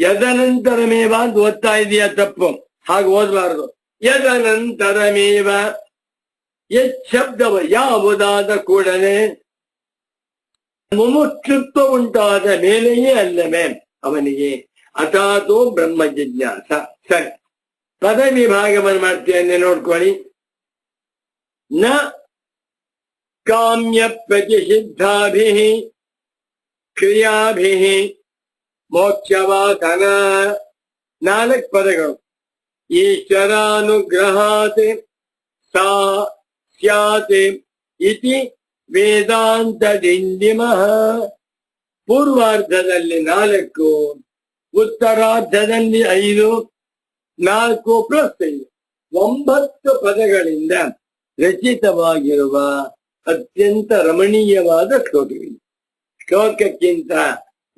ಯದನಂತರಮೇವ ಅಂತ ಓದ್ತಾ ಇದೀಯ, ತಪ್ಪು. ಹಾಗೆ ಓದಬಾರದು. ಯದನಂತರಮೇವ, ಶಬ್ದವ ಯಾವುದಾದ ಕೂಡಲೇ ಮುಮುಕ್ಷುತ್ವ ಉಂಟಾದ ಮೇಲೆಯೇ ಅಲ್ಲವೇ ಅವನಿಗೆ ಅಥಾತೋ ಬ್ರಹ್ಮ ಜಿಜ್ಞಾಸ. ಸರಿ, ಪದ ವಿಭಾಗವನ್ನು ಮಾಡ್ತೇನೆ, ನೋಡ್ಕೊಳ್ಳಿ. ನ ಕಾಮ್ಯ ಪ್ರತಿಷಿದ್ಧಾಭಿ ಕ್ರಿಯಾಭಿ ಮೋಕ್ಷವಾಸನ. 4 ಪದಗಳು. ಈಶ್ವರಾನುಗ್ರಹಾತ್ ಸಾ ಸ್ಯಾತ್ ಇತಿ ವೇದಾಂತ ದಿಂಡಿಮಃ. ಪೂರ್ವಾರ್ಧದಲ್ಲಿ 4, ಉತ್ತರಾರ್ಧದಲ್ಲಿ 5, 4 + 5, 9 ಪದಗಳಿಂದ ರಚಿತವಾಗಿರುವ ಅತ್ಯಂತ ರಮಣೀಯವಾದ ಶ್ಲೋಕವಿದೆ. ಶ್ಲೋಕಕ್ಕಿಂತ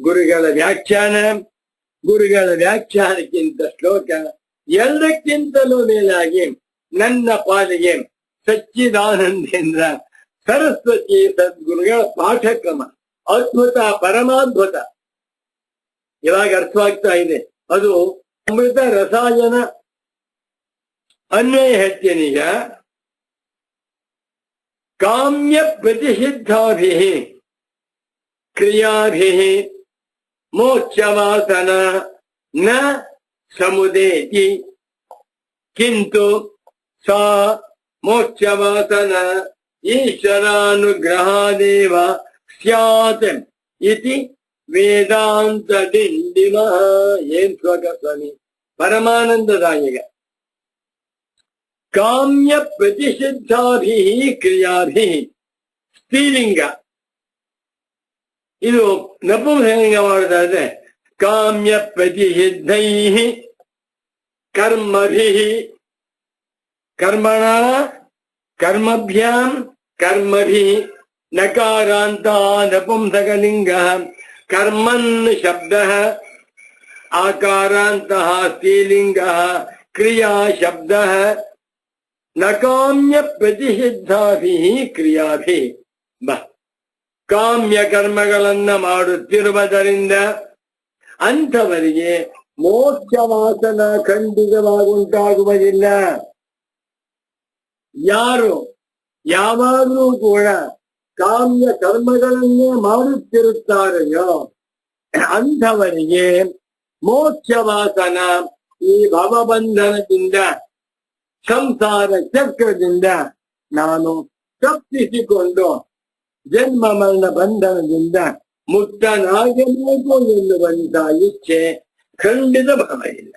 ಗುರುಗಳ ವ್ಯಾಖ್ಯಾನ, ಗುರುಗಳ ವ್ಯಾಖ್ಯಾನಕ್ಕಿಂತ ಶ್ಲೋಕ, ಎಲ್ಲಕ್ಕಿಂತಲೂ ಮೇಲಾಗಿ ನನ್ನ ಪಾಲಿಗೆ ಸಚ್ಚಿದಾನಂದೇಂದ್ರ ಸರಸ್ವತಿ ಸದ್ಗುರುಗಳ ಪಾಠಕ್ರಮ ಅದ್ಭುತ, ಪರಮಾದ್ಭುತ. ಇವಾಗ ಅರ್ಥವಾಗ್ತಾ ಇದೆ. ಅದು ಅಮೃತ ರಸಾಯನ ಅನ್ವಯ ಹೇಳ್ತೇನೀಗ. ಕಾಮ್ಯ ಪ್ರತಿಷಿದ್ಧಾಭಿ ಕ್ರಿಯಾಭಿ ಮೋಕ್ಷವಾಸನ ನ ಸಮುದೇತಿ ಕಿಂತು ಸಾ ಮೋಕ್ಷವಾಸನ ಈಶ್ವರಾನುಗ್ರಹಾದೇವ ಸ್ಯಾತ್ ಇತಿ ವೇದಾಂತ ಡಿಂಡಿಮ. ಏನ್ ಶ್ಲೋಕ ಸ್ವಾಮಿ, ಪರಮಾನಂದದಾಯಕ. ಕಾಮ್ಯ ಪ್ರತಿಷಿದ್ಧಾಭಿ ಕ್ರಿಯಾಭಿ, ಸ್ತ್ರೀಲಿಂಗ. ಇದು ನಪುಂಸಕಲಿಂಗ ಮಾಡೋದಾದ್ರೆ ಕಾಮ್ಯ ಪ್ರತಿಷಿದ್ಧೈ ಕರ್ಮಭಿ, ಕರ್ಮಣ ಕರ್ಮಭ್ಯಾಂ ಕರ್ಮಭಿ ನಕಾರಾಂತ ನಪುಂಸಕಲಿಂಗ ಕರ್ಮನ್ ಶಬ್ದ ಆಕಾರಾಂತ ಸ್ತ್ರೀಲಿಂಗ ಕ್ರಿಯಾ ಶಬ್ದ ನಕಾಮ್ಯ ಪ್ರತಿಷಿದ್ಧಾಭಿ ಕ್ರಿಯಾಭಿ. ಕಾಮ್ಯ ಕರ್ಮಗಳನ್ನ ಮಾಡುತ್ತಿರುವುದರಿಂದ ಅಂಥವರಿಗೆ ಮೋಕ್ಷವಾಸನ ಖಂಡಿತವಾಗುಂಟಾಗುವುದಿಲ್ಲ. ಯಾರು ಯಾವಾಗಲೂ ಕೂಡ ಕಾಮ್ಯ ಕರ್ಮಗಳನ್ನೇ ಮಾಡುತ್ತಿರುತ್ತಾರೆಯೋ ಅಂಥವರಿಗೆ ಮೋಕ್ಷವಾಸನ, ಈ ಭವಬಂಧನದಿಂದ, ಸಂಸಾರ ಚಕ್ರದಿಂದ ನಾನು ತಪ್ಪಿಸಿಕೊಂಡು ಜನ್ಮ ಮರಣ ಬಂಧನದಿಂದ ಮುಕ್ತನಾಗಬೇಕು ಎನ್ನುವಂತ ಇಚ್ಛೆ ಖಂಡಿತ ಬರೋದಿಲ್ಲ.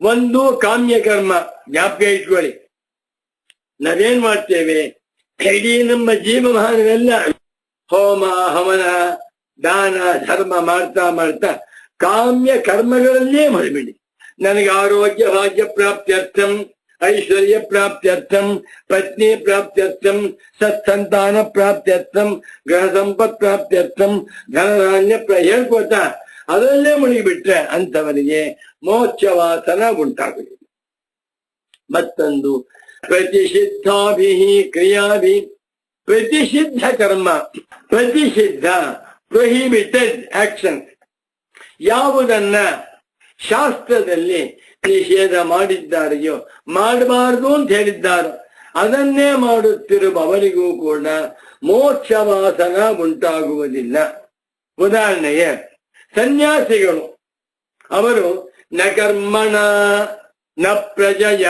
ಒಂದು ಕಾಮ್ಯ ಕರ್ಮ ಜ್ಞಾಪಕ ಇಟ್ಕೊಳ್ಳಿ. ನಾವೇನ್ ಮಾಡ್ತೇವೆ, ಇಡೀ ನಮ್ಮ ಜೀವಮಾನವೆಲ್ಲ ಹೋಮ ಹವನ ದಾನ ಧರ್ಮ ಮಾಡ್ತಾ ಮಾಡ್ತಾ ಕಾಮ್ಯ ಕರ್ಮಗಳಲ್ಲೇ ಮಾಡಿಬಿಡಿ. ನನಗೆ ಆರೋಗ್ಯ ಭಾಗ್ಯ ಪ್ರಾಪ್ತ್ಯರ್ಥಂ, ಐಶ್ವರ್ಯ ಪ್ರಾಪ್ತ್ಯರ್ಥಂ, ಪತ್ನಿ ಪ್ರಾಪ್ತ್ಯರ್ಥಂ, ಸತ್ಸಂತಾನ ಪ್ರಾಪ್ತ್ಯರ್ಥಂ, ಗೃಹ ಸಂಪತ್ ಪ್ರಾಪ್ತ್ಯರ್ಥಂ, ಧನಧಾನ್ಯ ಹೇಳ್ಕೊತಾ ಅದರಲ್ಲೇ ಮುಳುಗಿಬಿಟ್ರೆ ಅಂಥವರಿಗೆ ಮೋಕ್ಷವಾಸನ ಉಂಟಾಗುವುದಿಲ್ಲ. ಮತ್ತೊಂದು ಪ್ರತಿಷಿದ್ಧಾಭಿ ಕ್ರಿಯಾಭಿ, ಪ್ರತಿಷಿದ್ಧ ಕರ್ಮ, ಪ್ರತಿಷಿದ್ಧ ಪ್ರೊಹಿಬಿಟೆಡ್ ಆಕ್ಷನ್, ಯಾವುದನ್ನ ಶಾಸ್ತ್ರದಲ್ಲಿ ನಿಷೇಧ ಮಾಡಿದ್ದಾರೆಯೋ, ಮಾಡಬಾರದು ಅಂತ ಹೇಳಿದ್ದಾರೋ ಅದನ್ನೇ ಮಾಡುತ್ತಿರುವವರಿಗೂ ಕೂಡ ಮೋಕ್ಷವಾಸನ ಉಂಟಾಗುವುದಿಲ್ಲ. ಉದಾಹರಣೆಗೆ ಸನ್ಯಾಸಿಗಳು, ಅವರು ನ ಕರ್ಮಣ ನ ಪ್ರಜಯ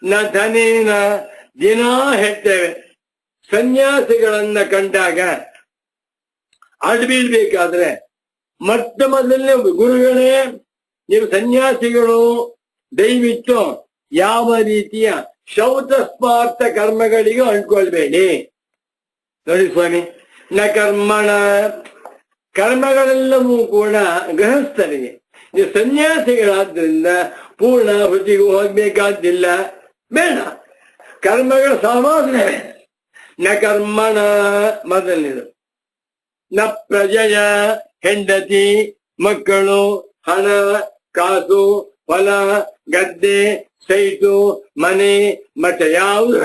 ನ ಧನೇನ, ದಿನಾ ಹೇಳ್ತೇವೆ. ಸನ್ಯಾಸಿಗಳನ್ನ ಕಂಡಾಗ ಅಡ್ಬೀಳ್ಬೇಕಾದ್ರೆ ಮೊಟ್ಟ ಮೊದಲನೇ ಗುರುಗಳೇ, ನೀವು ಸನ್ಯಾಸಿಗಳು ದಯವಿಟ್ಟು ಯಾವ ರೀತಿಯ ಶೌಚ ಸ್ಪಾರ್ಥ ಕರ್ಮಗಳಿಗೂ ಅಂಟ್ಕೊಳ್ಬೇಡಿ. ನೋಡಿ ಸ್ವಾಮಿ, ನ ಕರ್ಮಣ, ಕರ್ಮಗಳೆಲ್ಲವೂ ಕೂಡ ಗೃಹಸ್ಥರಿಗೆ. ನೀವು ಸನ್ಯಾಸಿಗಳಾದ್ರಿಂದ ಪೂರ್ಣಾಹುತಿಗೂ ಹೋಗ್ಬೇಕಾದ್ದಿಲ್ಲ, ಬೇಡ. ಕರ್ಮಗಳ ಸಾಮಾನ್ಯ. ನ ಕರ್ಮಣ ಮೊದಲನೇದು. ನ ಪ್ರಜಯ, ಹೆಂಡತಿ ಮಕ್ಕಳು, ಹಣ ಕಾಸು, ಹೊಲ ಗದ್ದೆ, ಸೈಟು ಮನೆ ಮಠ ಯಾವುದು.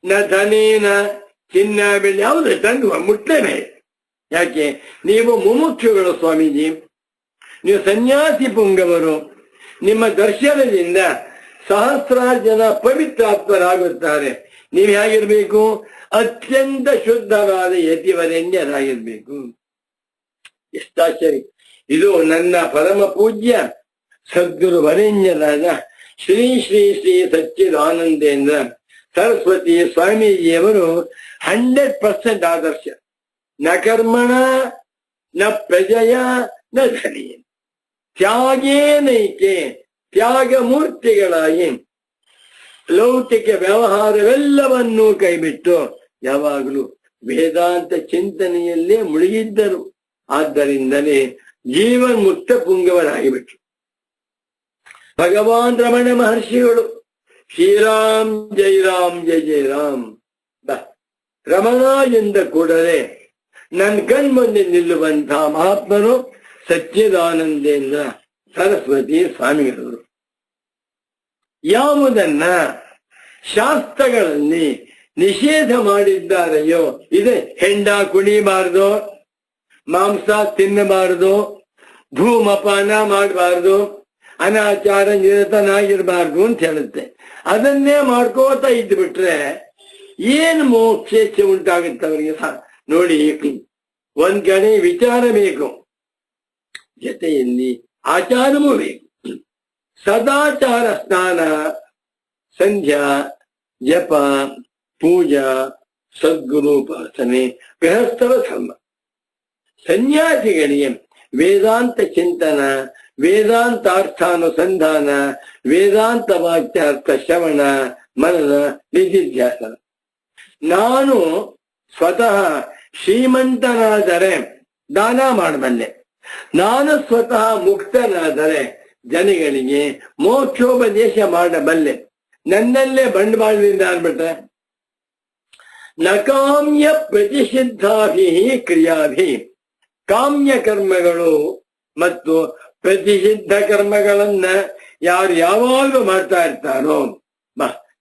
ನ ಧನೇನ, ಚಿನ್ನ ಬೆಳ್ಳಿ ಯಾವುದು ತಂದು ಮುಟ್ಲೇಬೇಕು. ಯಾಕೆ? ನೀವು ಮುಮುಕ್ಷುಗಳು ಸ್ವಾಮೀಜಿ, ನೀವು ಸನ್ಯಾಸಿ ಪುಂಗವರು. ನಿಮ್ಮ ದರ್ಶನದಿಂದ ಸಹಸ್ರಾರು ಜನ ಪವಿತ್ರಾತ್ಮರಾಗುತ್ತಾರೆ. ನೀವು ಹೇಗಿರ್ಬೇಕು? ಅತ್ಯಂತ ಶುದ್ಧವಾದ ಯತಿವರೆಣ್ಯರಾಗಿರ್ಬೇಕು. ಎಷ್ಟಾಶ್ಚರ್ಯ! ಇದು ನನ್ನ ಪರಮ ಪೂಜ್ಯ ಸದ್ಗುರು ವರೆಣ್ಯರಾದ ಶ್ರೀ ಶ್ರೀ ಶ್ರೀ ಸಚ್ಚಿದಾನಂದೇಂದ್ರ ಸರಸ್ವತಿ ಸ್ವಾಮೀಜಿಯವರು 100% ಆದರ್ಶ. ನ ಕರ್ಮಣ ನ ಪ್ರಜಯ ನ ಧನಿಯ, ತ್ಯಾಗೇನೈಕೆ, ತ್ಯಾಗ ಮೂರ್ತಿಗಳಾಗಿ ಲೌಕಿಕ ವ್ಯವಹಾರವೆಲ್ಲವನ್ನೂ ಕೈಬಿಟ್ಟು ಯಾವಾಗಲೂ ವೇದಾಂತ ಚಿಂತನೆಯಲ್ಲೇ ಮುಳುಗಿದ್ದರು. ಆದ್ದರಿಂದಲೇ ಜೀವನ್ ಮುಕ್ತ ಪುಂಗವರಾಗಿಬಿಟ್ರು. ಭಗವಾನ್ ರಮಣ ಮಹರ್ಷಿಗಳು ಶ್ರೀರಾಮ್ ಜೈ ರಾಮ್ ಜೈ ಜೈ ರಾಮ್. ರಮಣ ಎಂದ ಕೂಡಲೇ ನನ್ನ ಕಣ್ಮುಂದೆ ನಿಲ್ಲುವಂತಹ ಮಹಾತ್ಮರು ಸಚ್ಚಿದಾನಂದೇಂದ್ರ ಸರಸ್ವತಿ ಸ್ವಾಮಿಗಳವರು. ಯಾವುದನ್ನ ಶಾಸ್ತ್ರಗಳಲ್ಲಿ ನಿಷೇಧ ಮಾಡಿದ್ದಾರೆಯೋ ಇದೆ, ಹೆಂಡ ಕುಣಿಬಾರದು, ಮಾಂಸ ತಿನ್ನಬಾರದು, ಧೂಮಪಾನ ಮಾಡಬಾರ್ದು, ಅನಾಚಾರ ನಿರತನಾಗಿರ್ಬಾರ್ದು ಅಂತ ಹೇಳುತ್ತೆ. ಅದನ್ನೇ ಮಾಡ್ಕೋತಾ ಇದ್ಬಿಟ್ರೆ ಏನು ಮೋಕ್ಷೇಚ್ಛೆ ಉಂಟಾಗುತ್ತೆ ಅವರಿಗೆ. ನೋಡಿ, ಒಂದ್ ಕಡೆ ವಿಚಾರ ಬೇಕು, ಜೊತೆಯಲ್ಲಿ ಆಚಾರವೂ ಬೇಕು. ಸದಾಚಾರ ಸ್ನಾನ, ಸಂಧ್ಯಾ, ಜಪ, ಪೂಜಾ, ಸದ್ಗುರುಪಾಸನೆ ಗೃಹಸ್ಥರ ಧರ್ಮ. ಸನ್ಯಾಸಿಗಳಿಗೆ ವೇದಾಂತ ಚಿಂತನ, ವೇದಾಂತಾರ್ಥಾನುಸಂಧಾನ, ವೇದಾಂತ ವಾಕ್ಯಾರ್ಥ ಶ್ರವಣ, ಮನನ, ನಿಧಿಧ್ಯಾಸನ. ನಾನು ಸ್ವತಃ ಶ್ರೀಮಂತನಾದರೆ ದಾನ ಮಾಡಬಲ್ಲೆ, ನಾನು ಸ್ವತಃ ಮುಕ್ತನಾದರೆ ಜನಗಳಿಗೆ ಮೋಕ್ಷೋಪದೇಶ ಮಾಡಬಲ್ಲೆ. ನನ್ನಲ್ಲೇ ಬಂಡವಾಳದಿಂದ ಆಗ್ಬಿಟ್ರೆ ನಕಾಮ್ಯ ಪ್ರತಿಷಿದ್ಧಾಭಿ ಕ್ರಿಯಾಭಿ, ಕಾಮ್ಯ ಕರ್ಮಗಳು ಮತ್ತು ಪ್ರತಿಷಿದ್ಧ ಕರ್ಮಗಳನ್ನ ಯಾರು ಯಾವಾಗಲೂ ಮಾಡ್ತಾ ಇರ್ತಾರೋ,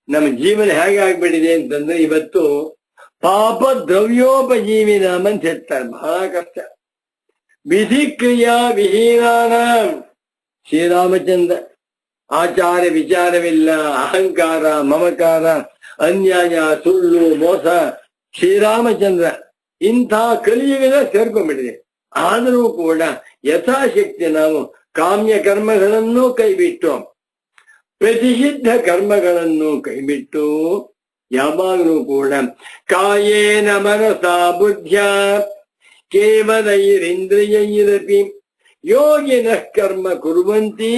ನಮ್ಮ ಜೀವನ ಹೇಗೆ ಆಗ್ಬಿಟ್ಟಿದೆ ಅಂತಂದ್ರೆ ಇವತ್ತು ಪಾಪ ದ್ರವ್ಯೋಪಜೀವಿ ನಾಮ ಅಂತ ಹೇಳ್ತಾರೆ. ಬಹಳ ಕಷ್ಟ. ವಿಧಿ ಕ್ರಿಯಾ ವಿಹೀನಾನ, ಶ್ರೀರಾಮಚಂದ್ರ ಆಚಾರ ವಿಚಾರವಿಲ್ಲ, ಅಹಂಕಾರ, ಮಮಕಾರ, ಅನ್ಯಾಯ, ಸುಳ್ಳು, ಮೋಸ. ಶ್ರೀರಾಮಚಂದ್ರ ಇಂಥ ಕಲಿಯುಗದ ಸೇರ್ಕೊಂಡ್ಬಿಟ್ಟಿದೆ. ಆದರೂ ಕೂಡ ಯಥಾಶಕ್ತಿ ನಾವು ಕಾಮ್ಯ ಕರ್ಮಗಳನ್ನು ಕೈಬಿಟ್ಟು ಪ್ರತಿಷಿದ್ಧ ಕರ್ಮಗಳನ್ನು ಕೈಬಿಟ್ಟು ಯಾವಾಗಲೂ ಕೂಡ ಕಾಯೇನ ಮನಸ ಬುದ್ಧ್ಯ ಕೇವಲೈರಿಂದ್ರಿಯೈರಪಿ ಯೋಗಿನ ಕರ್ಮ ಕುರುವಂತಿ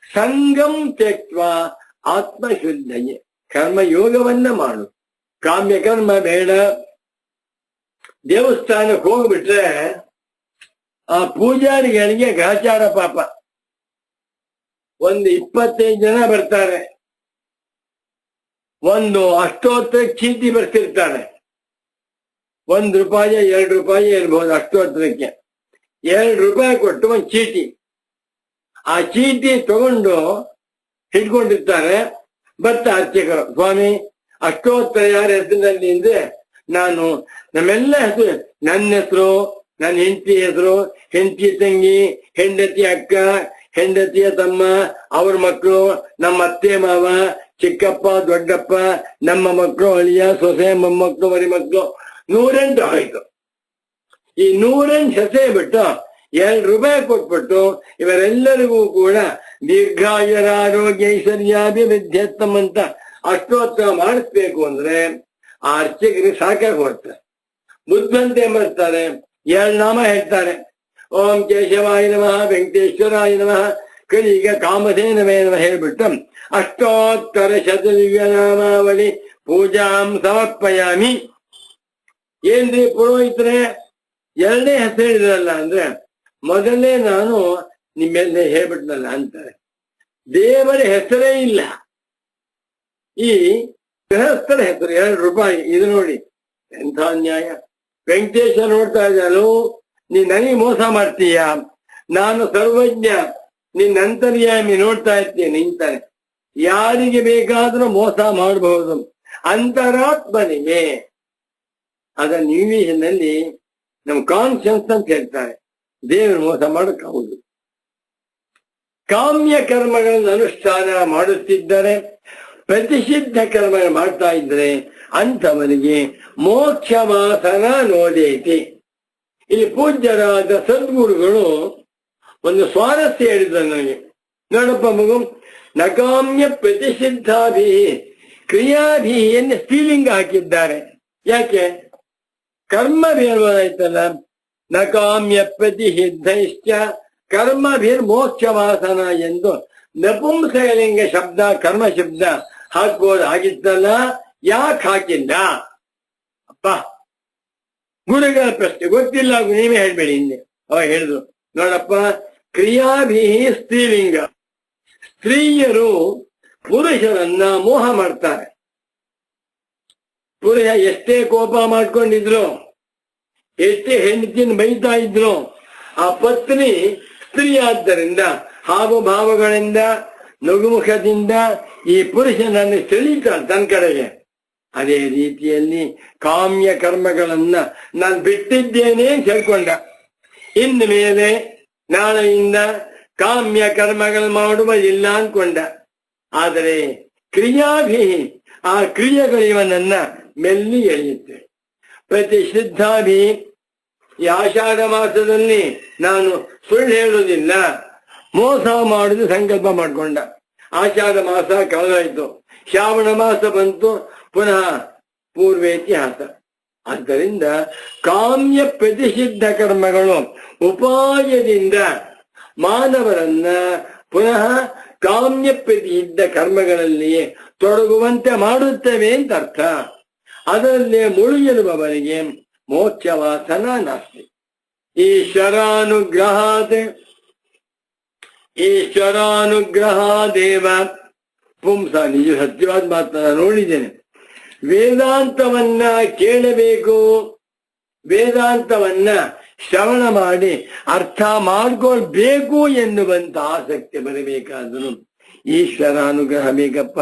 ಸಂಗಂ ತ್ಯಕ್ತ್ವಾ ಆತ್ಮಶುದ್ಧಯೇ. ಕರ್ಮಯೋಗವನ್ನ ಮಾಡು, ಕಾಮ್ಯ ಕರ್ಮ ಬೇಡ. ದೇವಸ್ಥಾನಕ್ಕೆ ಹೋಗ್ಬಿಟ್ರೆ ಆ ಪೂಜಾರಿಗಳಿಗೆ ಗ್ರಹಚಾರ ಪಾಪ. ಒಂದು 25 ಜನ ಬರ್ತಾರೆ, ಒಂದು ಅಷ್ಟೋತ್ತರ ಚೀಟಿ ಬರ್ತಿರ್ತಾರೆ. ₹1 ₹2 ಇರ್ಬೋದು ಅಷ್ಟೋತ್ತರಕ್ಕೆ. ₹2 ಕೊಟ್ಟು ಒಂದು ಚೀಟಿ, ಆ ಚೀಟಿ ತಗೊಂಡು ಹಿಡ್ಕೊಂಡಿರ್ತಾರೆ. ಬರ್ತಾ ಅರ್ಚಕರು, ಸ್ವಾಮಿ ಅಷ್ಟೋತ್ತರ ಯಾರ ಹೆಸರಿನಲ್ಲಿ ಅಂದ್ರೆ ನಾನು ನಮ್ಮೆಲ್ಲ ಹೆಸರು, ನನ್ನ ಹೆಸರು, ನನ್ನ ಹೆಂಡತಿ ಹೆಸರು, ಹೆಂಡತಿ ತಂಗಿ, ಹೆಂಡತಿ ಅಕ್ಕ, ಹೆಂಡತಿಯ ತಮ್ಮ, ಅವ್ರ ಮಕ್ಕಳು, ನಮ್ಮ ಅತ್ತೆ ಮಾವ, ಚಿಕ್ಕಪ್ಪ ದೊಡ್ಡಪ್ಪ, ನಮ್ಮ ಮಕ್ಕಳು, ಅಳಿಯ ಸೊಸೆ, ಮೊಮ್ಮಕ್ಕಳು, ಮರಿ ಮಕ್ಕಳು, 108 ಆಯ್ತು. ಈ 108 ಹೆಸೆ ಬಿಟ್ಟು ₹2 ಕೊಟ್ಬಿಟ್ಟು ಇವರೆಲ್ಲರಿಗೂ ಕೂಡ ದೀರ್ಘಾಯುರಾರೋಗ್ಯ ಐಶ್ವರ್ಯಾಭಿವೃದ್ಧಿಯತ್ತಮ್ ಅಂತ ಅಷ್ಟೋತ್ತರ ಮಾಡಿಸ್ಬೇಕು ಅಂದ್ರೆ ಆ ಅರ್ಚಕರಿಗೆ ಸಾಕಾಗಿ ಹೋಗ್ತಾರೆ. ಬುದ್ಧಂತೆ ಮಾಡ್ತಾರೆ, 2 ನಾಮ ಹೇಳ್ತಾರೆ. ಓಂ ಕೇಶವಾಯ ನಮಃ, ವೆಂಕಟೇಶ್ವರಾಯ ನಮಃ, ಕಲಿಗ ಕಾಮಧೇನವೇ ನಮಃ ಹೇಳ್ಬಿಟ್ಟು ಅಷ್ಟೋತ್ತರ ಶತದಿವ್ಯ ನಾಮಾವಳಿ ಪೂಜಾಂ ಸಮರ್ಪಯಾಮಿ. ಏನ್ರಿ ಪುರೋಹಿತರೆ, 2ನೇ ಹೆಸರು ಹೇಳಿದ್ರಲ್ಲ ಅಂದ್ರೆ ಮೊದಲೇ ನಾನು ನಿಮ್ಮೆಲ್ಲ ಹೇಳ್ಬಿಟ್ನಲ್ಲ ಅಂತಾರೆ. ದೇವರ ಹೆಸರೇ ಇಲ್ಲ, ಈ ಗೃಹಸ್ಥರ ಹೆಸರು ₹2. ಇದು ನೋಡಿ ಎಂಥ ಅನ್ಯಾಯ. ವೆಂಕಟೇಶ್ವರ ನೋಡ್ತಾ ಇದ್ದಾನು, ನೀನ್ ನನಗೆ ಮೋಸ ಮಾಡ್ತೀಯ, ನಾನು ಸರ್ವಜ್ಞ, ನಿನ್ನ ಅಂತರ್ಯಾಮಿ ನೋಡ್ತಾ ಇರ್ತೀನಿ ನಿಂತಾನೆ. ಯಾರಿಗೆ ಬೇಕಾದ್ರೂ ಮೋಸ ಮಾಡಬಹುದು, ಅಂತರಾತ್ಮನಿಗೆ. ಅದನ್ನ ಇಂಗ್ಲಿಷಿನಲ್ಲಿ ನಮ್ ಕಾನ್ಶಿಯನ್ಸ್ ಅಂತ ಹೇಳ್ತಾರೆ. ದೇವರು ಮೋಸ ಮಾಡಕ್ಕಾಗುದು. ಕಾಮ್ಯ ಕರ್ಮಗಳನ್ನು ಅನುಷ್ಠಾನ ಮಾಡುತ್ತಿದ್ದರೆ, ಪ್ರತಿಷಿದ್ಧ ಕರ್ಮ ಮಾಡ್ತಾ ಇದ್ರೆ ಅಂಥವನಿಗೆ ಮೋಕ್ಷ ವಾಸನ ನೋಡೇತಿ. ಇಲ್ಲಿ ಪೂಜ್ಯರಾದ ಸದ್ಗುರುಗಳು ಒಂದು ಸ್ವಾರಸ್ಯ ಹೇಳಿದ್ರು ನನಗೆ. ನೋಡಪ್ಪ ಮಗು, ನಕಾಮ್ಯ ಪ್ರತಿಷಿದ್ಧಾಭಿ ಕ್ರಿಯಾಭಿಯನ್ನು ಸ್ತ್ರೀಲಿಂಗ ಹಾಕಿದ್ದಾರೆ. ಯಾಕೆ? ಕರ್ಮ ಬೇರ್ಬೋದಾಯ್ತಲ್ಲ. ನಕಾಮ್ಯ ಪ್ರತಿಷಿದ್ಧೈಶ್ಚ ಕರ್ಮಭಿರ್ ಮೋಕ್ಷ ವಾಸನ ಎಂದು ನಪುಂಸಕಲಿಂಗ ಶಬ್ದ ಕರ್ಮ ಶಬ್ದ ಹಾಕ್ಬೋದು ಆಗಿತ್ತಲ್ಲ, ಯಾಕೆ ಹಾಕಿಲ್ಲ? ಅಪ್ಪ ಗುರುಗಳ ಪ್ರಶ್ನೆ ಗೊತ್ತಿಲ್ಲ, ನೀವೇ ಹೇಳ್ಬೇಡಿ. ಹಿಂದೆ ಅವಾಗ ಹೇಳಿದ್ರು, ನೋಡಪ್ಪ ಕ್ರಿಯಾಭಿ ಸ್ತ್ರೀಲಿಂಗ, ಸ್ತ್ರೀಯರು ಪುರುಷರನ್ನ ಮೋಹ ಮಾಡ್ತಾರೆ. ಪುರುಷ ಎಷ್ಟೇ ಕೋಪ ಮಾಡ್ಕೊಂಡಿದ್ರು, ಎಷ್ಟೇ ಹೆಂಡತಿನ ಬೈತಾ ಇದ್ರು, ಆ ಪತ್ನಿ ಸ್ತ್ರೀ ಆದ್ದರಿಂದ ಹಾವಭಾವಗಳಿಂದ ನಗುಮುಖದಿಂದ ಈ ಪುರುಷನನ್ನು ಸೆಳೀತಾಳೆ ತನ್ನ ಕಡೆಗೆ. ಅದೇ ರೀತಿಯಲ್ಲಿ ಕಾಮ್ಯ ಕರ್ಮಗಳನ್ನ ನಾನು ಬಿಟ್ಟಿದ್ದೇನೆ ಅಂತ ಹೇಳ್ಕೊಂಡ. ಇನ್ನು ಮೇಲೆ ನಾಳೆಯಿಂದ ಕಾಮ್ಯ ಕರ್ಮಗಳು ಮಾಡುವುದಿಲ್ಲ ಅನ್ಕೊಂಡ. ಆದರೆ ಕ್ರಿಯಾಭಿ ಆ ಕ್ರಿಯೆಗಳು ಇವನನ್ನ ಮೆಲ್ಲಿ ಎಳೆಯುತ್ತೆ. ಪ್ರತಿಶ್ರದ್ಧಾಭಿ ಈ ಆಷಾಢ ಮಾಸದಲ್ಲಿ ನಾನು ಸುಳ್ಳು ಹೇಳುವುದಿಲ್ಲ, ಮೋಸ ಮಾಡುದು ಸಂಕಲ್ಪ ಮಾಡಿಕೊಂಡ. ಆಷಾಢ ಮಾಸ ಕಳೆದಾಯ್ತು, ಶ್ರಾವಣ ಮಾಸ ಬಂತು, ಪುನಃ ಪೂರ್ವೇತಿಹಾಸ. ಆದ್ದರಿಂದ ಕಾಮ್ಯ ಪ್ರತಿಷಿದ್ಧ ಕರ್ಮಗಳು ಉಪಾಯದಿಂದ ಮಾನವರನ್ನ ಪುನಃ ಕಾಮ್ಯ ಪ್ರತಿಷಿದ್ಧ ಕರ್ಮಗಳಲ್ಲಿಯೇ ತೊಡಗುವಂತೆ ಮಾಡುತ್ತವೆ ಅಂತ ಅರ್ಥ. ಅದರಲ್ಲೇ ಮುಳುಗಿರುವವರಿಗೆ ಮೋಕ್ಷವಾಸನ ನಾಸ್ತಿ. ಈಶ್ವರಾನುಗ್ರಹಾದೇವ ಪುಂಸ. ನಿಜ ಸತ್ಯವಾದ ಮಾತನ್ನ ನೋಡಿದ್ದೇನೆ. ವೇದಾಂತವನ್ನ ಕೇಳಬೇಕು, ವೇದಾಂತವನ್ನ ಶ್ರವಣ ಮಾಡಿ ಅರ್ಥ ಮಾಡ್ಕೊಳ್ಬೇಕು ಎನ್ನುವಂತ ಆಸಕ್ತಿ ಬರಬೇಕಾದ್ರು ಈಶ್ವರಾನುಗ್ರಹ ಬೇಕಪ್ಪ.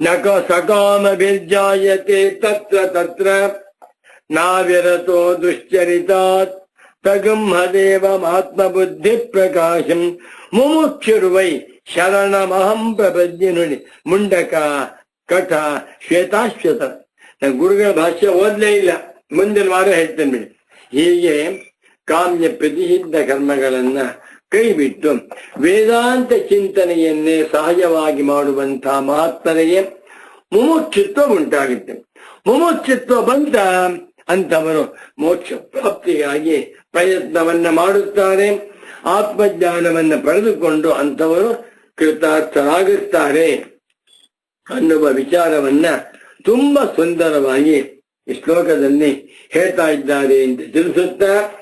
ನಕ ಸಕಾಮ ಬಿರ್ಜಾಯತೆ ತತ್ರ ತತ್ರ ನಾವಿರತೋ ದುಶ್ಚರಿತಾತ್ ತಗಂಹದೇವ ಆತ್ಮಬುದ್ಧಿ ಪ್ರಕಾಶಂ ಮುಮುಕ್ಷುರ್ವೈ ಶರಣಮಹಂ ಪ್ರಪದ್ಯ. ನೋಡಿ, ಮುಂಡಕ, ಕಠ, ಶ್ವೇತಾಶ್ವತ. ನಾನು ಗುರುಗಳ ಭಾಷೆ ಓದ್ಲೇ ಇಲ್ಲ, ಮುಂದಿನ ವಾರ ಹೇಳ್ತೇನೆ ಬಿಡಿ. ಹೀಗೆ ಕಾಮ್ಯ ಪ್ರತಿಷಿದ್ಧ ಕರ್ಮಗಳನ್ನ ಕೈ ಬಿಟ್ಟು ವೇದಾಂತ ಚಿಂತನೆಯನ್ನೇ ಸಹಜವಾಗಿ ಮಾಡುವಂತಹ ಮಹಾತ್ಮರಿಗೆ ಮುಮುಕ್ಷುತ್ವ ಉಂಟಾಗುತ್ತೆ. ಮುಮುಕ್ಷುತ್ವ ಬಂತ ಅಂತವರು ಮೋಕ್ಷ ಪ್ರಾಪ್ತಿಗಾಗಿ ಪ್ರಯತ್ನವನ್ನ ಮಾಡುತ್ತಾರೆ. ಆತ್ಮಜ್ಞಾನವನ್ನ ಪಡೆದುಕೊಂಡು ಅಂತವರು ಕೃತಾರ್ಥರಾಗುತ್ತಾರೆ ಅನ್ನುವ ವಿಚಾರವನ್ನ ತುಂಬಾ ಸುಂದರವಾಗಿ ಈ ಶ್ಲೋಕದಲ್ಲಿ ಹೇಳ್ತಾ ಇದ್ದಾರೆ ಅಂತ ತಿಳಿಸುತ್ತಾ